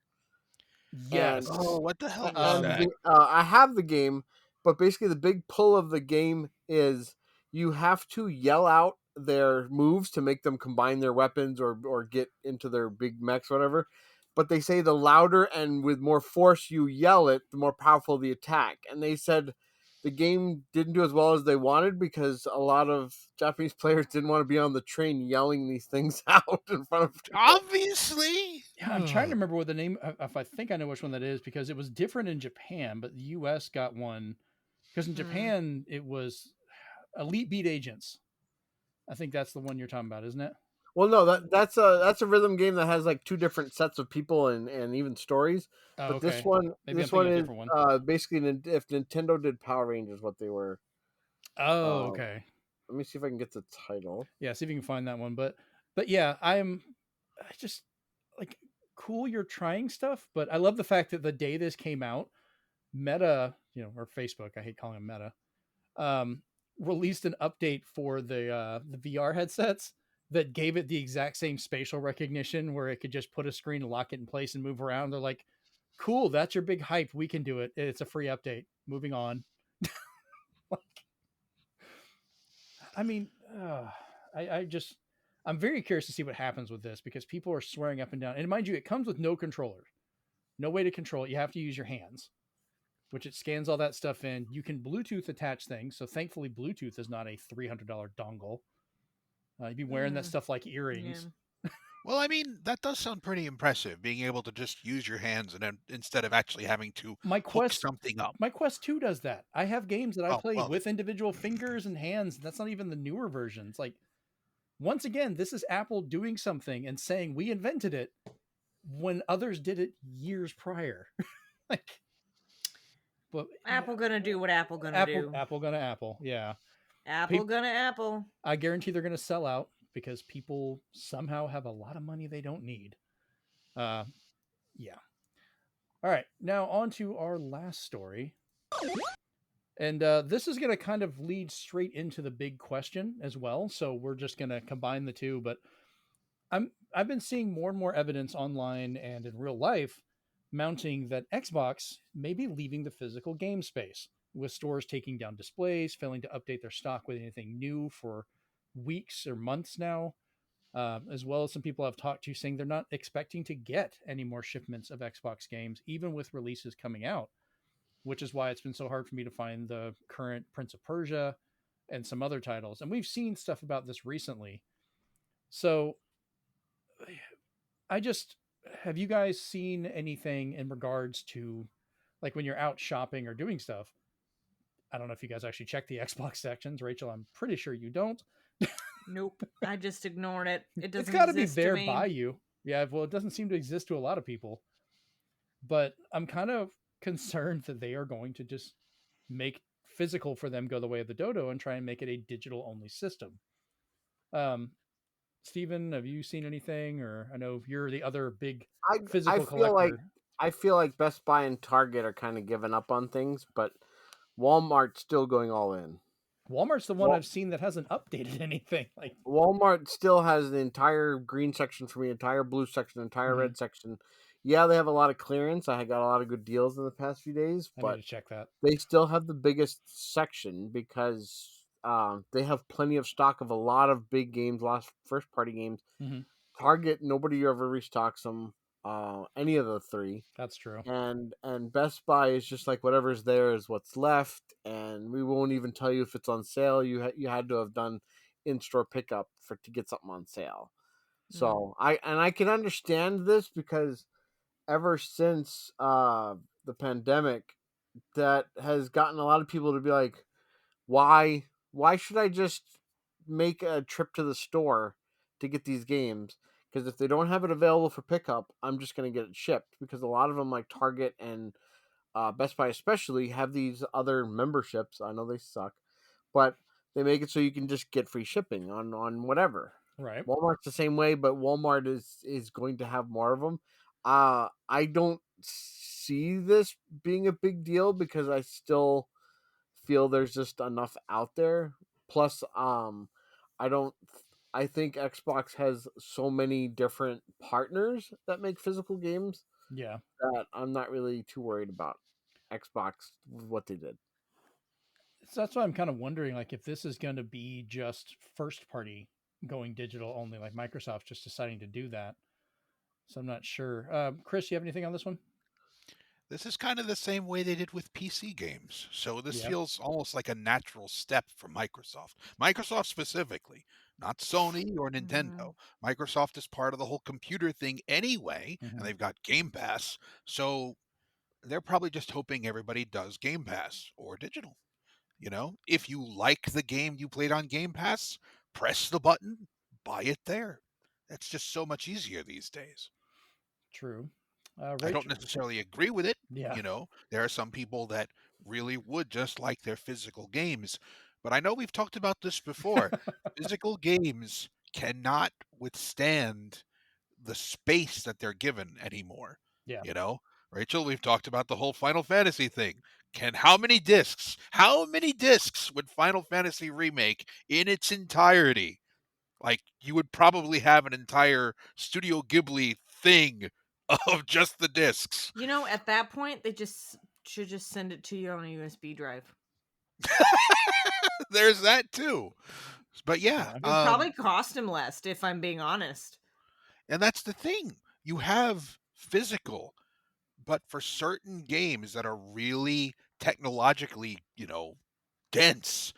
Yes.
Oh, what the hell
And
was that?
I have the game, but basically the big pull of the game is you have to yell out their moves to make them combine their weapons or get into their big mechs, whatever. But they say the louder and with more force you yell it, the more powerful the attack. And they said the game didn't do as well as they wanted because a lot of Japanese players didn't want to be on the train yelling these things out in front of people.
Obviously.
Yeah, I'm trying to remember what the name, if I think I know which one that is, because it was different in Japan, but the US got one. Because in Japan, it was Elite Beat Agents. I think that's the one you're talking about, isn't it?
Well, no, that's a rhythm game that has like two different sets of people and even stories.
Oh,
But
okay.
this one,
Maybe
this
I'm
one
thinking
is
of a different one.
basically if Nintendo did Power Rangers, what they were.
Oh, okay.
Let me see if I can get the title.
Yeah, see if you can find that one. But yeah, I just like cool you're trying stuff, but I love the fact that the day this came out, Meta, or Facebook, I hate calling them Meta, released an update for the VR headsets that gave it the exact same spatial recognition where it could just put a screen, lock it in place, and move around. They're like, Cool, that's your big hype. We can do it. It's a free update. Moving on. I mean, I just, I'm very curious to see what happens with this because people are swearing up and down. And mind you, it comes with no controller, no way to control it. You have to use your hands, which it scans all that stuff in. You can Bluetooth attach things. So thankfully, Bluetooth is not a $300 dongle. You'd be wearing that stuff like
Yeah.
earrings.
Well, I mean, that does sound pretty impressive, being able to just use your hands and then instead of actually having to
My
hook
Quest,
something up.
my Quest 2 does that. I have games that I
Oh,
play
well,
with individual fingers and hands. And that's not even the newer versions. Like, once again, this is Apple doing something and saying we invented it when others did it years prior. Like, but
Apple gonna do what Apple gonna
Apple,
do.
Apple gonna Apple, yeah.
Apple gonna Apple.
I guarantee they're gonna sell out because people somehow have a lot of money they don't need. Uh, yeah. All right, now on to our last story, and this is gonna kind of lead straight into the big question as well. So we're just gonna combine the two, but I've been seeing more and more evidence online and in real life mounting that Xbox may be leaving the physical game space, with stores taking down displays, failing to update their stock with anything new for weeks or months now. As well as some people I've talked to saying they're not expecting to get any more shipments of Xbox games, even with releases coming out, which is why it's been so hard for me to find the current Prince of Persia and some other titles. And we've seen stuff about this recently. So I just, have you guys seen anything in regards to, like, when you're out shopping or doing stuff? I don't know if you guys actually check the Xbox sections. Rachel, I'm pretty sure you don't.
Nope. I just ignored it. It
It's
doesn't
got to be
exist to
there
me.
by you. Yeah, well, it doesn't seem to exist to a lot of people. But I'm kind of concerned that they are going to just make physical for them go the way of the dodo and try and make it a digital only system. Um, Steven, have you seen anything? Or I know you're the other big
I
physical
feel like
collector.
Best Buy and Target are kind of giving up on things, but Walmart's still going all in.
Walmart's the one I've seen that hasn't updated anything. Like,
Walmart still has the entire green section for me, entire blue section, entire red section. Yeah, they have a lot of clearance. I got a lot of good deals in the past few days,
I need
but
to check that.
they still have the biggest section because they have plenty of stock of a lot of big games, lost first party games. Target, nobody ever restocks them. Any of the three.
That's true.
And Best Buy is just like whatever's there is what's left, and we won't even tell you if it's on sale. You had to have done in-store pickup to get something on sale. So I can understand this because ever since the pandemic, that has gotten a lot of people to be like, why should I just make a trip to the store to get these games? Because if they don't have it available for pickup, I'm just going to get it shipped. Because a lot of them, like Target and Best Buy especially, have these other memberships. I know they suck, but they make it so you can just get free shipping on whatever.
Right.
Walmart's the same way, but Walmart is going to have more of them. I don't see this being a big deal because I still feel there's just enough out there. Plus, I don't. I think Xbox has so many different partners that make physical games
Yeah.
that I'm not really too worried about Xbox what they did.
So that's why I'm kind of wondering, like, if this is going to be just first party going digital only, like Microsoft's just deciding to do that. So I'm not sure. Chris, you have anything on this one?
This is kind of the same way they did with PC games. So this
Yeah.
feels almost like a natural step for Microsoft. Microsoft specifically, not Sony or Nintendo. Microsoft is part of the whole computer thing anyway, and they've got Game Pass. So they're probably just hoping everybody does Game Pass or digital. You know, if you like the game you played on Game Pass, press the button, buy it there. That's just so much easier these days.
True.
I don't
Rachel.
necessarily agree with it.
Yeah.
You know, there are some people that really would just like their physical games. But I know we've talked about this before. Physical games cannot withstand the space that they're given anymore.
Yeah.
You know, Rachel, we've talked about the whole Final Fantasy thing. How many discs would Final Fantasy remake in its entirety? Like, you would probably have an entire Studio Ghibli thing of just the discs.
You know, at that point, they should just send it to you on a USB drive.
There's that too. But yeah,
Yeah.
It would probably cost him less, if I'm being honest.
and that's the thing. You have physical, but for certain games that are really technologically, dense,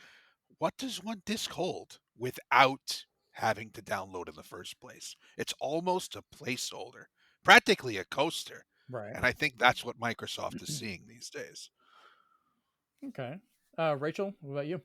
what does one disc hold without having to download in the first place? It's almost a placeholder, practically a coaster.
Right.
And I think that's what Microsoft is seeing these days.
Okay. Rachel, what about you?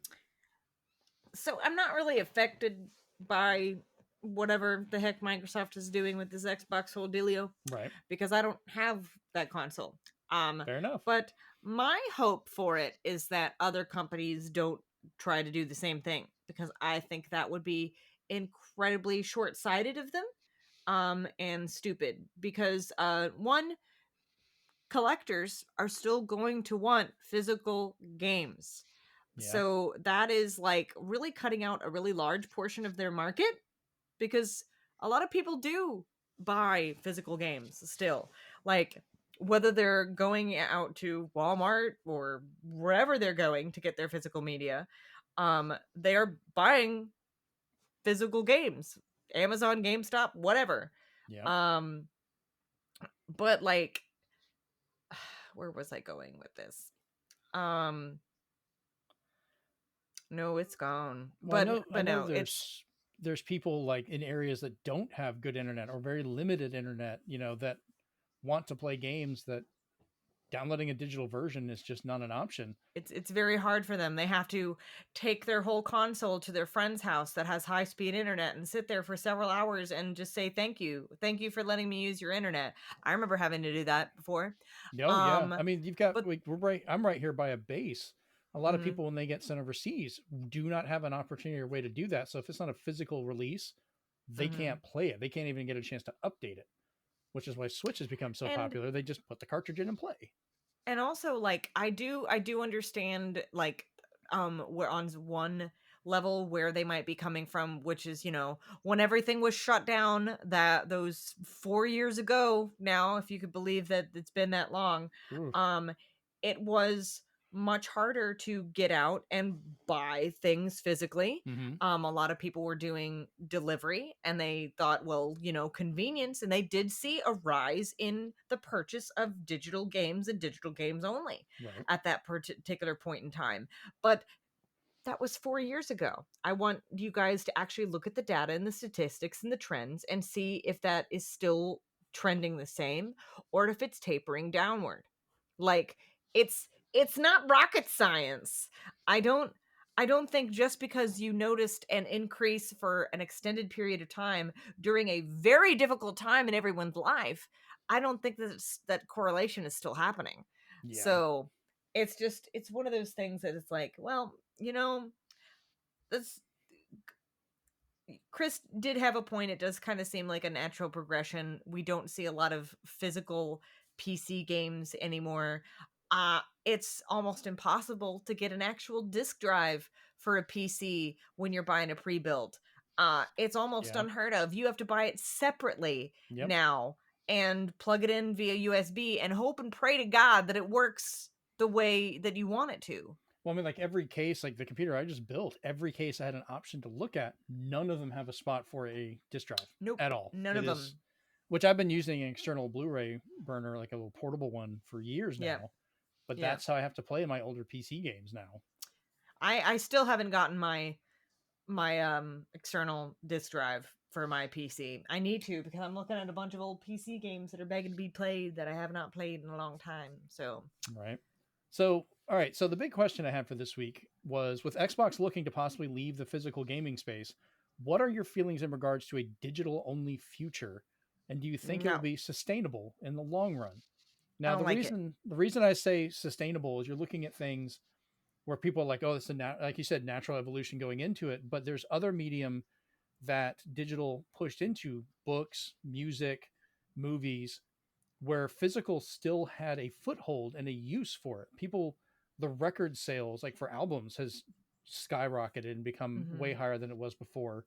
So I'm not really affected by whatever the heck Microsoft is doing with this Xbox whole dealio
Right.
because I don't have that console.
Fair enough.
But my hope for it is that other companies don't try to do the same thing because I think that would be incredibly short-sighted of them and stupid because one, collectors are still going to want physical games.
Yeah.
So that is like really cutting out a really large portion of their market because a lot of people do buy physical games still. Like whether they're going out to Walmart or wherever they're going to get their physical media, they are buying physical games. Amazon, GameStop, whatever.
Yeah.
Um but like where was I going with this? No, it's gone.
Well, I know
No, it's
there's people like in areas that don't have good internet or very limited internet, that want to play games that downloading a digital version is just not an option.
it's very hard for them. They have to take their whole console to their friend's house that has high-speed internet and sit there for several hours and just say thank you. Thank you for letting me use your internet. I remember having to do that before.
Oh yeah.
Um
I mean, you've got
but
we're right. I'm right here by a base. A lot of
mhm,
people when they get sent overseas do not have an opportunity or way to do that. So if it's not a physical release, they
mhm.
can't play it. They can't even get a chance to update it, which is why Switch has become so
And
popular. They just put the cartridge in and play.
and also like I do understand like we're on one level where they might be coming from, which is, when everything was shut down, that those 4 years ago now, if you could believe that it's been that long,
Oof.
um it was much harder to get out and buy things physically.
Mm-hmm.
A lot of people were doing delivery and they thought, well, convenience, and they did see a rise in the purchase of digital games and digital games only
Right.
at that particular point in time. But that was 4 years ago. I want you guys to actually look at the data and the statistics and the trends and see if that is still trending the same or if it's tapering downward. Like it's not rocket science. I don't I don't think just because you noticed an increase for an extended period of time during a very difficult time in everyone's life, I don't think that correlation is still happening.
Yeah.
So it's one of those things that it's like, well, that's Chris did have a point. It does kind of seem like a natural progression. We don't see a lot of physical PC games anymore. It's almost impossible to get an actual disk drive for a PC when you're buying a pre-built. It's almost
Yeah.
unheard of. You have to buy it separately
Yep.
now and plug it in via USB and hope and pray to God that it works the way that you want it to.
Well, I mean, like every case, like the computer I just built, every case I had an option to look at. None of them have a spot for a disk drive
Nope,
at all.
none
It
of
is,
them.
which I've been using an external Blu-ray burner, like a little portable one, for years
Yeah,
now. But
yeah.
that's how I have to play my older PC games now.
I still haven't gotten my external disk drive for my PC. I need to because I'm looking at a bunch of old PC games that are begging to be played that I have not played in a long time. So,
Right. So, all right. So the big question I had for this week was, with Xbox looking to possibly leave the physical gaming space, what are your feelings in regards to a digital only future? And do you think it will
no,
be sustainable in the long run?
I
Now,
don't like it.
the reason I say sustainable is you're looking at things where people are like, oh, it's like you said, natural evolution going into it. But there's other medium that digital pushed into: books, music, movies, where physical still had a foothold and a use for it. People, the record sales, like for albums, has skyrocketed and become way
Hmm.
higher than it was before.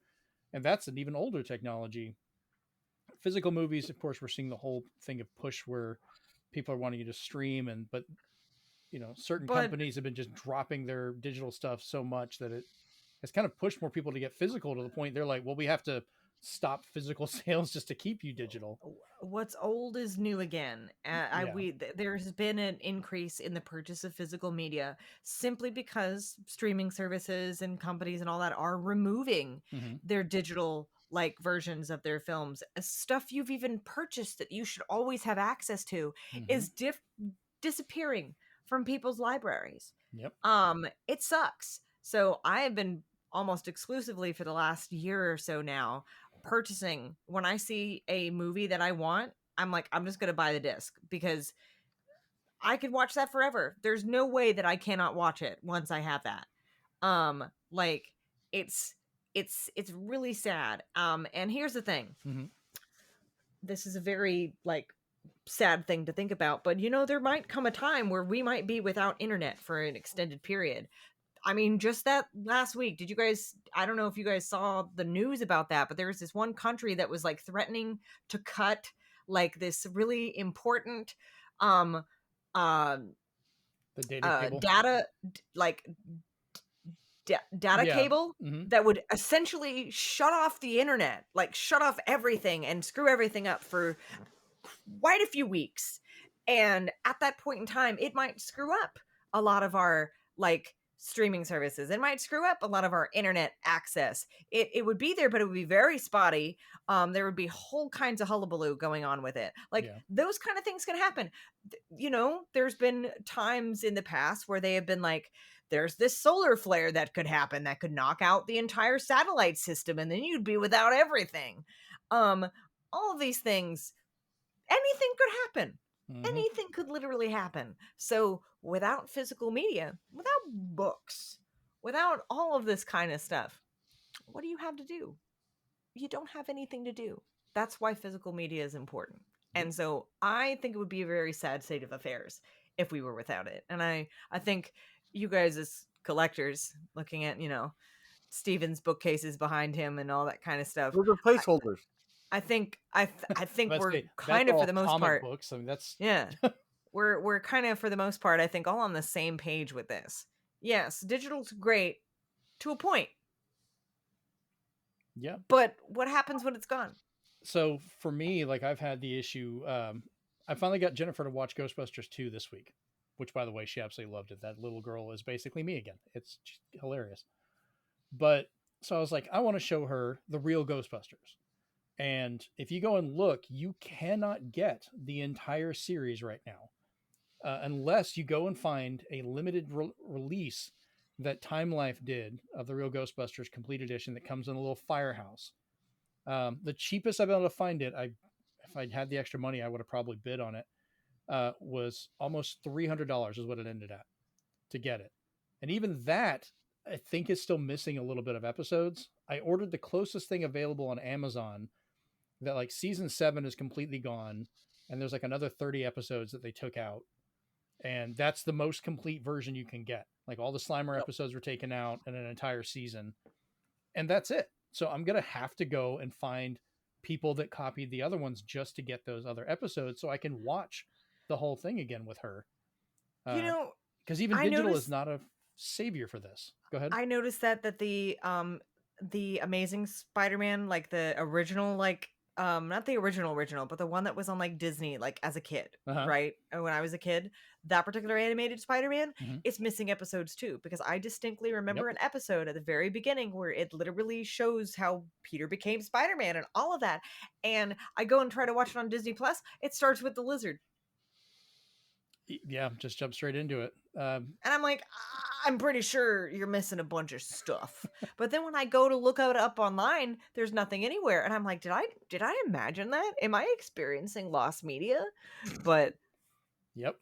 And that's an even older technology. physical movies, of course, we're seeing the whole thing of push where people are wanting you to stream, but certain
But
companies have been just dropping their digital stuff so much that it has kind of pushed more people to get physical, to the point they're like, well, we have to stop physical sales just to keep you digital.
what's old is new again.
Yeah.
There's been an increase in the purchase of physical media simply because streaming services and companies and all that are removing their digital like versions of their films. Stuff you've even purchased that you should always have access to is disappearing from people's libraries.
Yep.
It sucks. So I have been almost exclusively for the last year or so now purchasing. When I see a movie that I want, I'm like, I'm just gonna buy the disc because I could watch that forever. There's no way that I cannot watch it once I have that. Like it's really sad. And here's the thing. This is a very like sad thing to think about, but there might come a time where we might be without internet for an extended period. I mean, just that last week, I don't know if you guys saw the news about that, but there was this one country that was like threatening to cut like this really important
the data cable,
data cable that would essentially shut off the internet, like shut off everything and screw everything up for quite a few weeks. And at that point in time, it might screw up a lot of our like streaming services. It might screw up a lot of our internet access. It would be there, but it would be very spotty. There would be whole kinds of hullabaloo going on with it. Like those kind of things can happen. There's been times in the past where they have been like, there's this solar flare that could happen that could knock out the entire satellite system, and then you'd be without everything. All of these things, anything could happen. Anything could literally happen. So without physical media, without books, without all of this kind of stuff, what do you have to do? You don't have anything to do. That's why physical media is important. And so I think it would be a very sad state of affairs if we were without it. And I think you guys as collectors, looking at, Steven's bookcases behind him and all that kind of stuff.
Those are placeholders.
I think we're kind
of
for the most part.
Books. I mean, that's
we're kind of for the most part, I think, all on the same page with this. Yes, digital's great to a point.
Yeah.
But what happens when it's gone?
So for me, like I've had the issue. I finally got Jennifer to watch Ghostbusters 2 this week, which, by the way, she absolutely loved it. That little girl is basically me again. It's hilarious. But so I was like, I want to show her the real Ghostbusters. And if you go and look, you cannot get the entire series right now unless you go and find a limited release that Time Life did of the Real Ghostbusters Complete Edition that comes in a little firehouse. The cheapest I've been able to find it, if I'd had the extra money, I would have probably bid on it, was almost $300 is what it ended at to get it. And even that, I think, is still missing a little bit of episodes. I ordered the closest thing available on Amazon that like season 7 is completely gone. And there's like another 30 episodes that they took out. And that's the most complete version you can get. Like all the Slimer episodes were taken out and an entire season. And that's it. So I'm going to have to go and find people that copied the other ones just to get those other episodes so I can watch the whole thing again with her. Because even digital is not a savior for this. Go ahead.
I noticed that the Amazing Spider-Man, like the original, like not the original, but the one that was on like Disney, like as a kid, right? When I was a kid, that particular animated Spider-Man, it's missing episodes too, because I distinctly remember an episode at the very beginning where it literally shows how Peter became Spider-Man and all of that. And I go and try to watch it on Disney Plus. It starts with the lizard.
Yeah, just jump straight into it.
And I'm like, I'm pretty sure you're missing a bunch of stuff. But then when I go to look it up online, there's nothing anywhere. And I'm like, did I imagine that? Am I experiencing lost media? But
yep.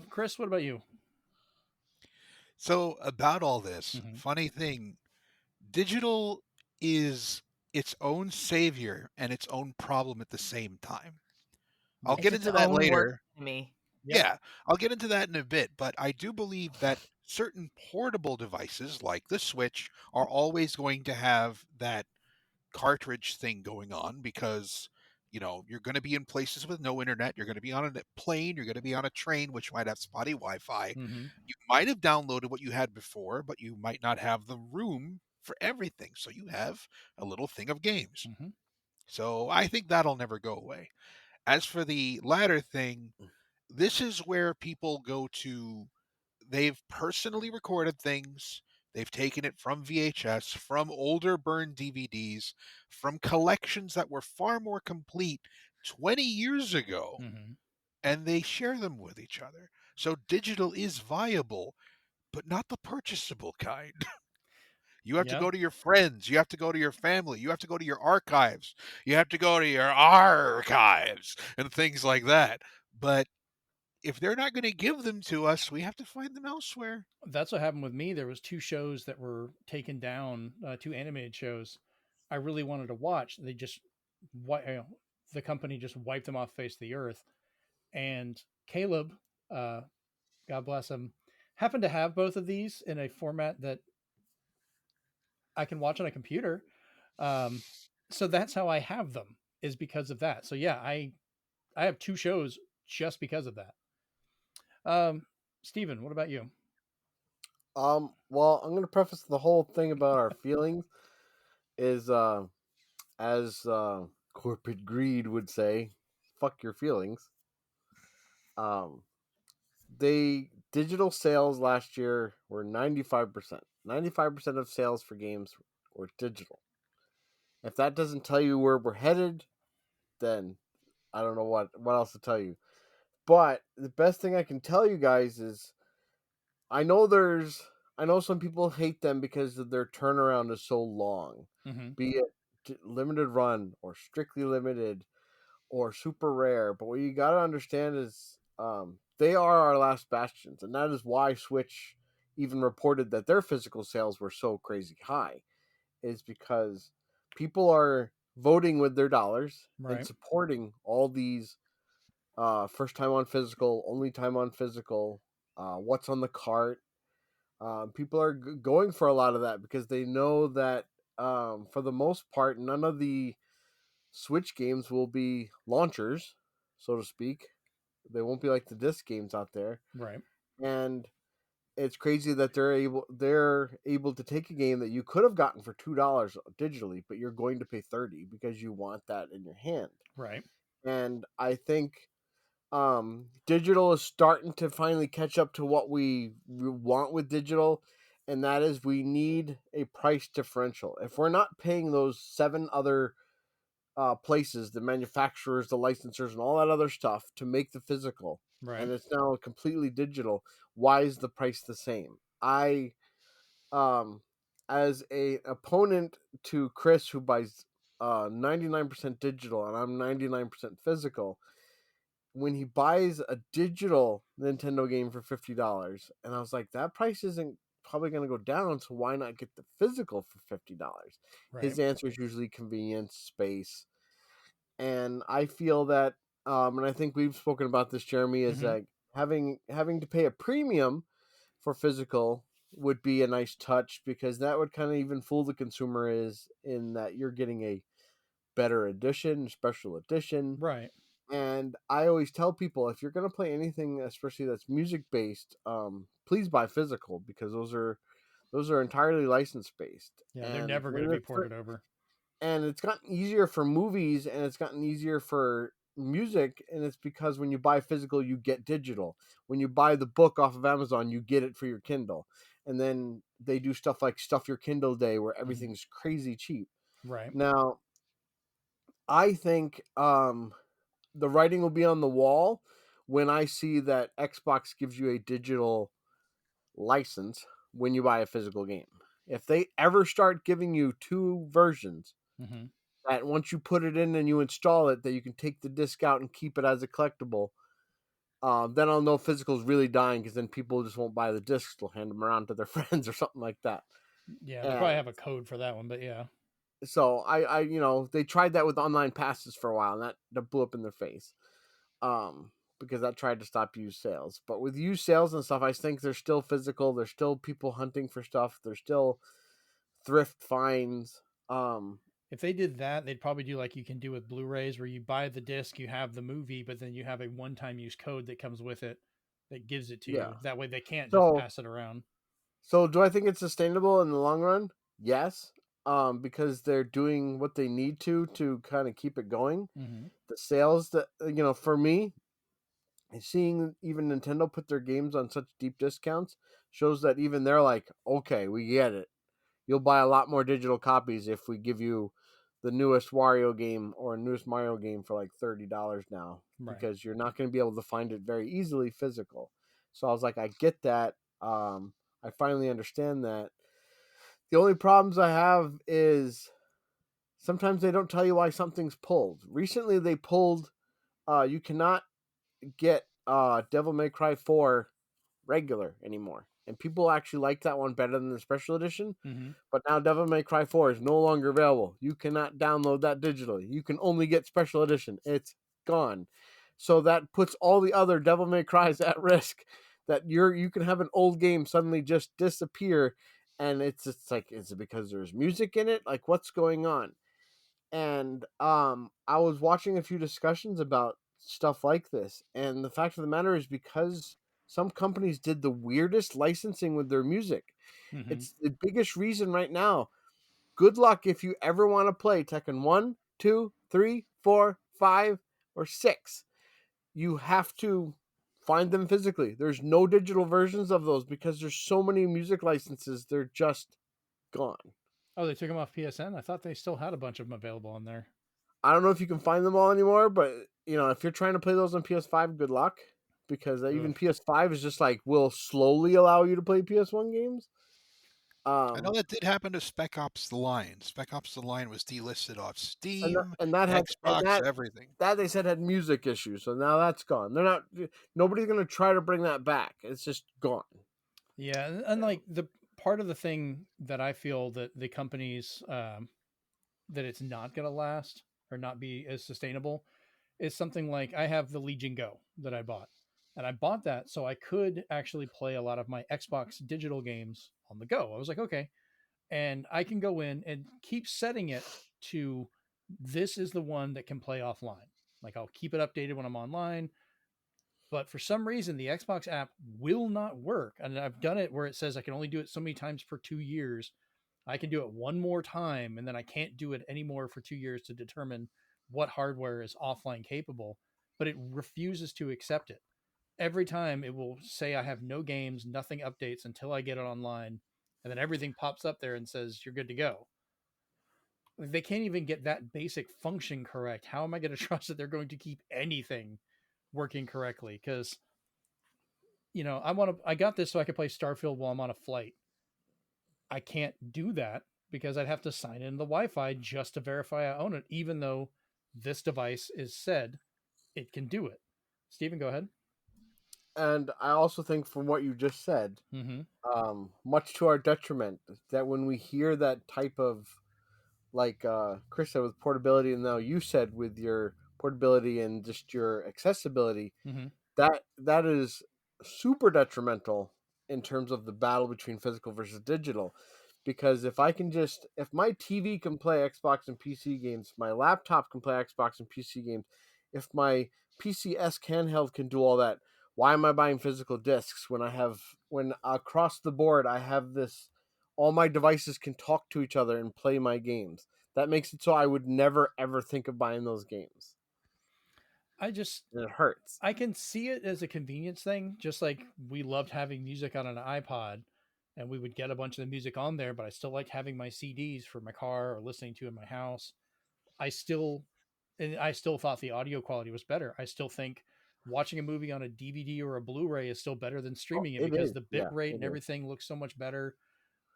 Chris, what about you?
So about all this, funny thing, digital is its own savior and its own problem at the same time. I'll get into that later. Yeah, I'll get into that in a bit, but I do believe that certain portable devices like the Switch are always going to have that cartridge thing going on because you're going to be in places with no internet. You're going to be on a plane. You're going to be on a train, which might have spotty Wi-Fi.
Mm-hmm.
You might have downloaded what you had before, but you might not have the room for everything. So you have a little thing of games.
Mm-hmm.
So I think that'll never go away. As for the latter thing, this is where people go to. They've personally recorded things. They've taken it from VHS, from older burned DVDs, from collections that were far more complete 20 years ago,
Mm-hmm.
and they share them with each other. So digital is viable, but not the purchasable kind. You have to
Yeah,
go to your friends. You have to go to your family. You have to go to your archives. You have to go to your archives and things like that. But if they're not going to give them to us, we have to find them elsewhere.
that's what happened with me. There was two shows that were taken down, two animated shows I really wanted to watch. They just, the company just wiped them off the face of the earth. And Caleb, uh, God bless him, happened to have both of these in a format that I can watch on a computer. Um, so that's how I have them, is because of that. So yeah, I have two shows just because of that. Steven, what about you?
Well, I'm gonna preface the whole thing about our feelings is as corporate greed would say, fuck your feelings. Um, they digital sales last year were 95%. 95% of sales for games were digital. If that doesn't tell you where we're headed, then I don't know what else to tell you. But the best thing I can tell you guys is I know there's I know some people hate them because their turnaround is so long,
Mm-hmm.
be it limited run or strictly limited or super rare. But what you got to understand is they are our last bastions, and that is why Switch even reported that their physical sales were so crazy high, is because people are voting with their dollars and
Right.
supporting all these first time on physical, only time on physical, what's on the cart. People are going for a lot of that because they know that for the most part, none of the Switch games will be launchers, so to speak. They won't be like the disc games out there,
Right.
and it's crazy that they're able to take a game that you could have gotten for $2 digitally, but you're going to pay 30 because you want that in your hand.
Right.
And I think digital is starting to finally catch up to what we want with digital, and that is we need a price differential. If we're not paying those seven other places, the manufacturers, the licensors, and all that other stuff to make the physical,
Right.
and it's now completely digital, why is the price the same? I um as a opponent to Chris, who buys 99% digital and I'm 99% physical, when he buys a digital Nintendo game for $50, and I was like, that price isn't probably going to go down, so why not get the physical for $50?
Right.
His answer is usually convenience, space, and I feel that, and I think we've spoken about this, Jeremy, is
Mm-hmm.
like having to pay a premium for physical would be a nice touch, because that would kind of even fool the consumer, is in that you're getting a better edition, special edition.
Right.
And I always tell people, if you're going to play anything, especially that's music based, please buy physical, because those are entirely license based.
Yeah, they're
And
never going
when
to be
they're
ported over.
and it's gotten easier for movies, and it's gotten easier for music, and it's because when you buy physical, you get digital. When you buy the book off of Amazon, you get it for your Kindle. And then they do stuff like Stuff Your Kindle Day, where
Mm-hmm.
everything's crazy cheap.
Right.
Now, I think the writing will be on the wall when I see that Xbox gives you a digital license when you buy a physical game. If they ever start giving you two versions,
Mm-hmm.
that once you put it in and you install it, that you can take the disc out and keep it as a collectible, then I'll know physical's really dying, because then people just won't buy the discs. They'll hand them around to their friends or something like that.
Yeah, they probably
And
have a code for that one, but yeah.
so they tried that with online passes for a while, and that blew up in their face. Because that tried to stop used sales. But with used sales and stuff, I think there's still physical. There's still people hunting for stuff. There's still thrift finds.
If they did that, they'd probably do like you can do with Blu-rays, where you buy the disc, you have the movie, but then you have a one-time use code that comes with it that gives it to
Yeah.
you. That way, they can't just
So
pass it around.
so do I think it's sustainable in the long run? Yes. Because they're doing what they need to kind of keep it going.
Mm-hmm.
The sales that for me, seeing even Nintendo put their games on such deep discounts shows that even they're like, okay, we get it. You'll buy a lot more digital copies if we give you the newest Wario game or newest Mario game for like $30 now,
Right.
because you're not going to be able to find it very easily physical. So I was like, I get that. I finally understand that. The only problems I have is sometimes they don't tell you why something's pulled. Recently, they pulled. You cannot get Devil May Cry 4 regular anymore, and people actually like that one better than the special edition.
Mm-hmm.
But now Devil May Cry 4 is no longer available. You cannot download that digitally. You can only get special edition. It's gone. So that puts all the other Devil May Cries at risk. That you can have an old game suddenly just disappear, and it's like, is it because there's music in it? Like, what's going on? And I was watching a few discussions about stuff like this, and the fact of the matter is, because some companies did the weirdest licensing with their music.
Mm-hmm.
It's the biggest reason right now. Good luck if you ever want to play Tekken 1, 2, 3, 4, 5, or 6. You have to find them physically. There's no digital versions of those because there's so many music licenses. They're just gone.
Oh, they took them off PSN. I thought they still had a bunch of them available on there.
I don't know if you can find them all anymore, but if you're trying to play those on PS5, good luck, because
Ugh.
even PS5 is just like, will slowly allow you to play PS1 games.
I know that did happen to Spec Ops: The Line. Spec Ops: The Line was delisted off
and that,
Steam,
and that had and
Xbox,
that
everything.
that they said had music issues, so now that's gone. They're not. Nobody's gonna try to bring that back. It's just gone.
Yeah, and like the part of the thing that I feel that the companies that it's not going to last or not be as sustainable is something like I have the Legion Go that I bought. And I bought that so I could actually play a lot of my Xbox digital games on the go. I was like, okay. And I can go in and keep setting it to this is the one that can play offline. Like I'll keep it updated when I'm online. But for some reason, the Xbox app will not work. And I've done it where it says I can only do it so many times per 2 years. I can do it one more time, and then I can't do it anymore for 2 years to determine what hardware is offline capable. But it refuses to accept it. Every time it will say I have no games, nothing updates until I get it online. And then everything pops up there and says you're good to go. They can't even get that basic function correct. How am I going to trust that they're going to keep anything working correctly? Because I got this so I could play Starfield while I'm on a flight. I can't do that because I'd have to sign in the Wi-Fi just to verify I own it, even though this device is said it can do it. Steven, go ahead.
And I also think, from what you just said,
Mm-hmm.
much to our detriment, that when we hear that type of, like Chris said with portability, and now you said with your portability and just your accessibility,
Mm-hmm.
that is super detrimental in terms of the battle between physical versus digital. Because if my TV can play Xbox and PC games, my laptop can play Xbox and PC games, if my PCS handheld can do all that, why am I buying physical discs when across the board I have this, all my devices can talk to each other and play my games? That makes it so I would never ever think of buying those games.
And
And it hurts.
I can see it as a convenience thing, just like we loved having music on an iPod and we would get a bunch of the music on there, but I still like having my CDs for my car or listening to in my house. I still I still thought the audio quality was better. I still think watching a movie on a DVD or a Blu-ray is still better than
Oh,
streaming it
it
because
is.
the bit
Yeah,
rate
it
and
is.
everything looks so much better.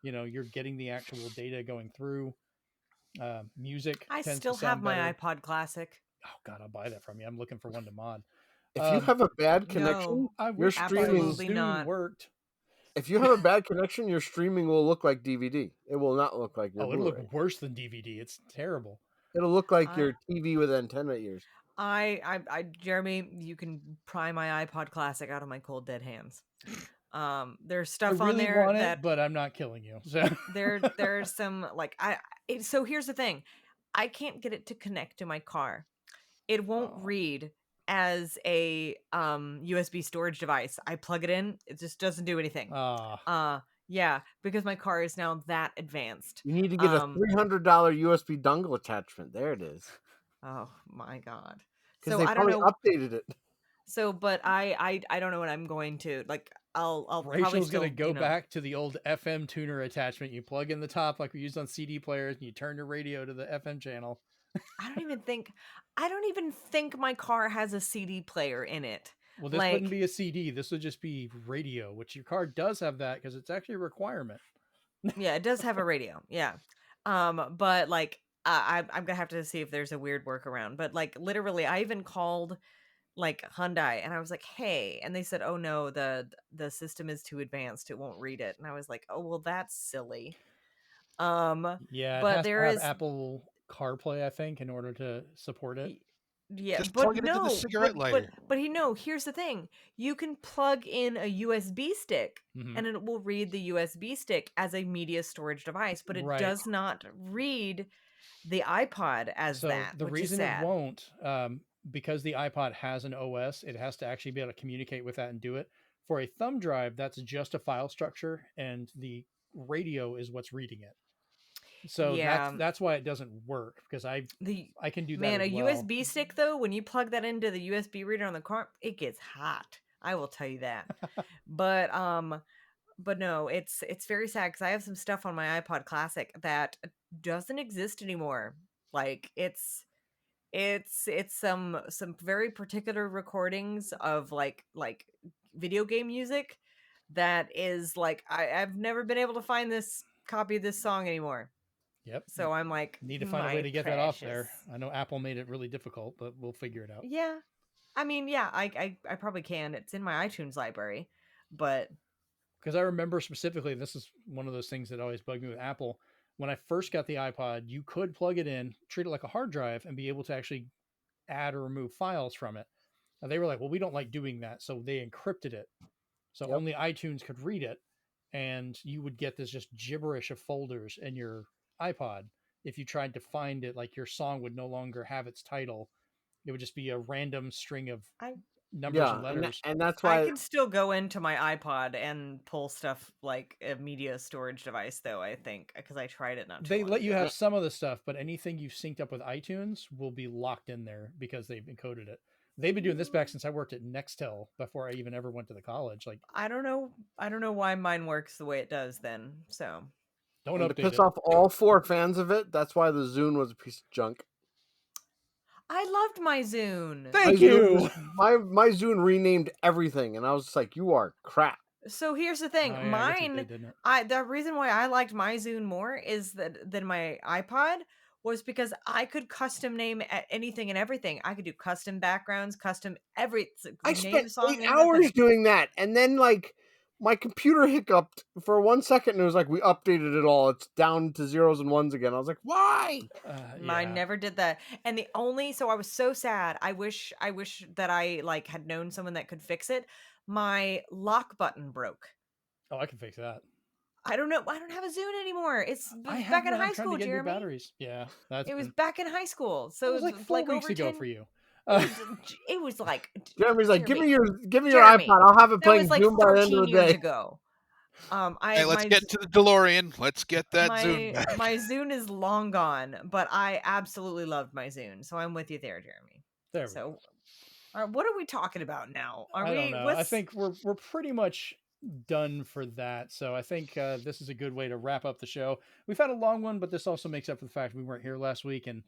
You're getting the actual data going through. Music
I
tends to
still have
sound
my
better.
iPod Classic.
Oh God, I'll buy that from you. I'm looking for one to mod.
If you
Um,
have a bad
No,
connection,
I
your
wish
streaming.
absolutely
Spyzoon
not.
worked.
If you have a bad connection, your streaming will look like DVD. It will not look like your
Oh, it'll
Blu-ray.
look worse than DVD. It's terrible.
It'll look like
I,
your TV with antenna ears.
Jeremy, you can pry my iPod Classic out of my cold dead hands. There's
I
stuff on
really
there
want it,
that
but I'm not killing you. So
there's some like so here's the thing. I can't get it to connect to my car. It won't
Oh.
read as a USB storage device. I plug it in, it just doesn't do anything. Yeah, because my car is now that advanced.
You need to get a $300 USB dongle attachment. There it is.
Oh my god.
Because
So
they
I don't
probably
know.
updated it.
So, but I don't know what I'm going to like. I'll probably
Rachel's
still
gonna go back to the old FM tuner attachment. You plug in the top like we used on CD players, and you turn your radio to the FM channel.
I don't even think my car has a CD player in it.
Well, this wouldn't be a CD. This would just be radio, which your car does have that because it's actually a requirement.
Yeah, it does have a radio. Yeah. But like I'm gonna have to see if there's a weird workaround. But like literally, I even called like Hyundai and I was like, hey, and they said, oh no, the system is too advanced. It won't read it. And I was like, oh well, that's silly.
Yeah, it
But
has to
there
have
is
Apple CarPlay, I think, in order to support it.
yeah,
Just
but
plug it into the
no,
cigarette lighter.
but here's the thing. You can plug in a USB stick
Mhm.
and it will read the USB stick as a media storage device, but it
Right.
does not read the iPod as
So
that,
the
which is
reason it
sad.
won't, because the iPod has an OS, it has to actually be able to communicate with that and do it. For a thumb drive, that's just a file structure, and the radio is what's reading it. So
Yeah.
that's why it doesn't work, because I can do that
Man,
as
a
well.
USB stick though, when you plug that into the USB reader on the car, it gets hot. I will tell you that. But no, it's very sad because I have some stuff on my iPod Classic that doesn't exist anymore. Like it's some very particular recordings of like video game music that is like I've never been able to find this copy of this song anymore.
Yep.
So I'm like,
Need to find a
my
way to get that off there.
precious.
I know Apple made it really difficult, but we'll figure it out.
Yeah. I mean, yeah, I probably can. It's in my iTunes library, but
Because I remember specifically, this is one of those things that always bugged me with Apple. When I first got the iPod, you could plug it in, treat it like a hard drive, and be able to actually add or remove files from it. And they were like, well, we don't like doing that. So they encrypted it. So only iTunes could read it. And you would get this just gibberish of folders in your iPod. If you tried to find it, like your song would no longer have its title. It would just be a random string of numbers and letters.
And that's why
I can still go into my iPod and pull stuff like a media storage device, though, I think, because I tried it not too
They
long
let you
ago.
have some of the stuff, but anything you've synced up with iTunes will be locked in there because they've encoded it. They've been doing this back since I worked at Nextel before I even ever went to the college. Like,
I don't know why mine works the way it does then. So
don't
and
update
to piss
it.
off all 4 fans of it, that's why the Zune was a piece of junk.
I loved my Zune.
Thank you.
My Zune renamed everything, and I was just like, "You are crap."
So here's the thing.
Oh, yeah, I guess it did, didn't it?
The reason why I liked my Zune more is that than my iPod was because I could custom name anything and everything. I could do custom backgrounds, custom everything.
I spent 8 hours doing that, and then like my computer hiccuped for 1 second, and it was like, "We updated it all. It's down to zeros and ones again." I was like, "Why?"
I never did that. And so I was so sad. I wish that I like had known someone that could fix it. My lock button broke.
Oh, I can fix that.
I don't know. I don't have a Zune anymore. It's
I have
back in
one.
high
I'm trying
school,
to get new
Jeremy.
batteries. Yeah,
It was back in high school. So
it was like 4 weeks
over
ago
10
for you.
It was like
Jeremy's like,
Jeremy,
"Give me your
Jeremy,
iPod. I'll have it
that
playing
was like
Doom by the end
13
of the
years
day."
ago.
Hey, let's get into the DeLorean. Let's get that Zune back.
My Zune is long gone, but I absolutely loved my Zune. So I'm with you there, Jeremy.
There we go.
What are we talking about now?
I don't know. I think we're pretty much done for that. So I think this is a good way to wrap up the show. We've had a long one, but this also makes up for the fact we weren't here last week, and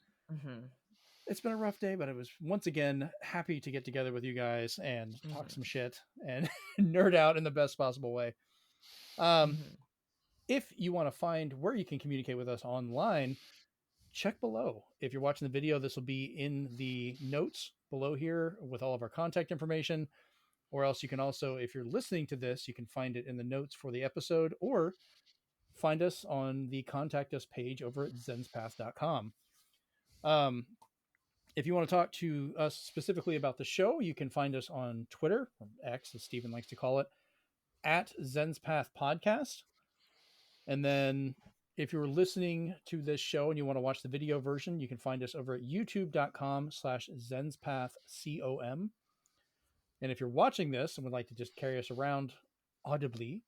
it's been a rough day. But it was once again happy to get together with you guys and talk some shit and nerd out in the best possible way. If you want to find where you can communicate with us online, check below. If you're watching the video, this will be in the notes below here with all of our contact information. Or else you can also, if you're listening to this, you can find it in the notes for the episode, or find us on the contact us page over at zenspath.com. If you want to talk to us specifically about the show, you can find us on Twitter, or X as Steven likes to call it, at Zenspath Podcast. And then if you're listening to this show and you want to watch the video version, you can find us over at youtube.com/ZenspathCom. And if you're watching this and would like to just carry us around audibly,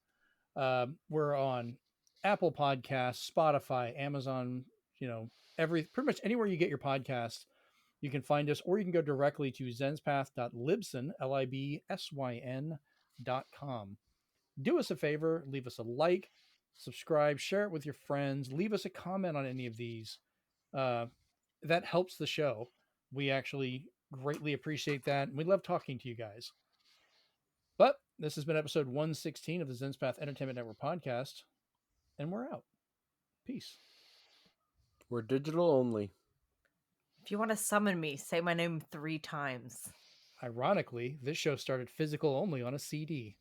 we're on Apple Podcasts, Spotify, Amazon, pretty much anywhere you get your podcasts, you can find us, or you can go directly to zenspath.libsyn, LIBSYN.com. Do us a favor, leave us a like, subscribe, share it with your friends, leave us a comment on any of these. That helps the show. We actually greatly appreciate that, and we love talking to you guys. But this has been episode 116 of the Zenspath Entertainment Network podcast, and we're out. Peace.
We're digital only.
If you want to summon me, say my name 3 times.
Ironically, this show started physical only on a CD.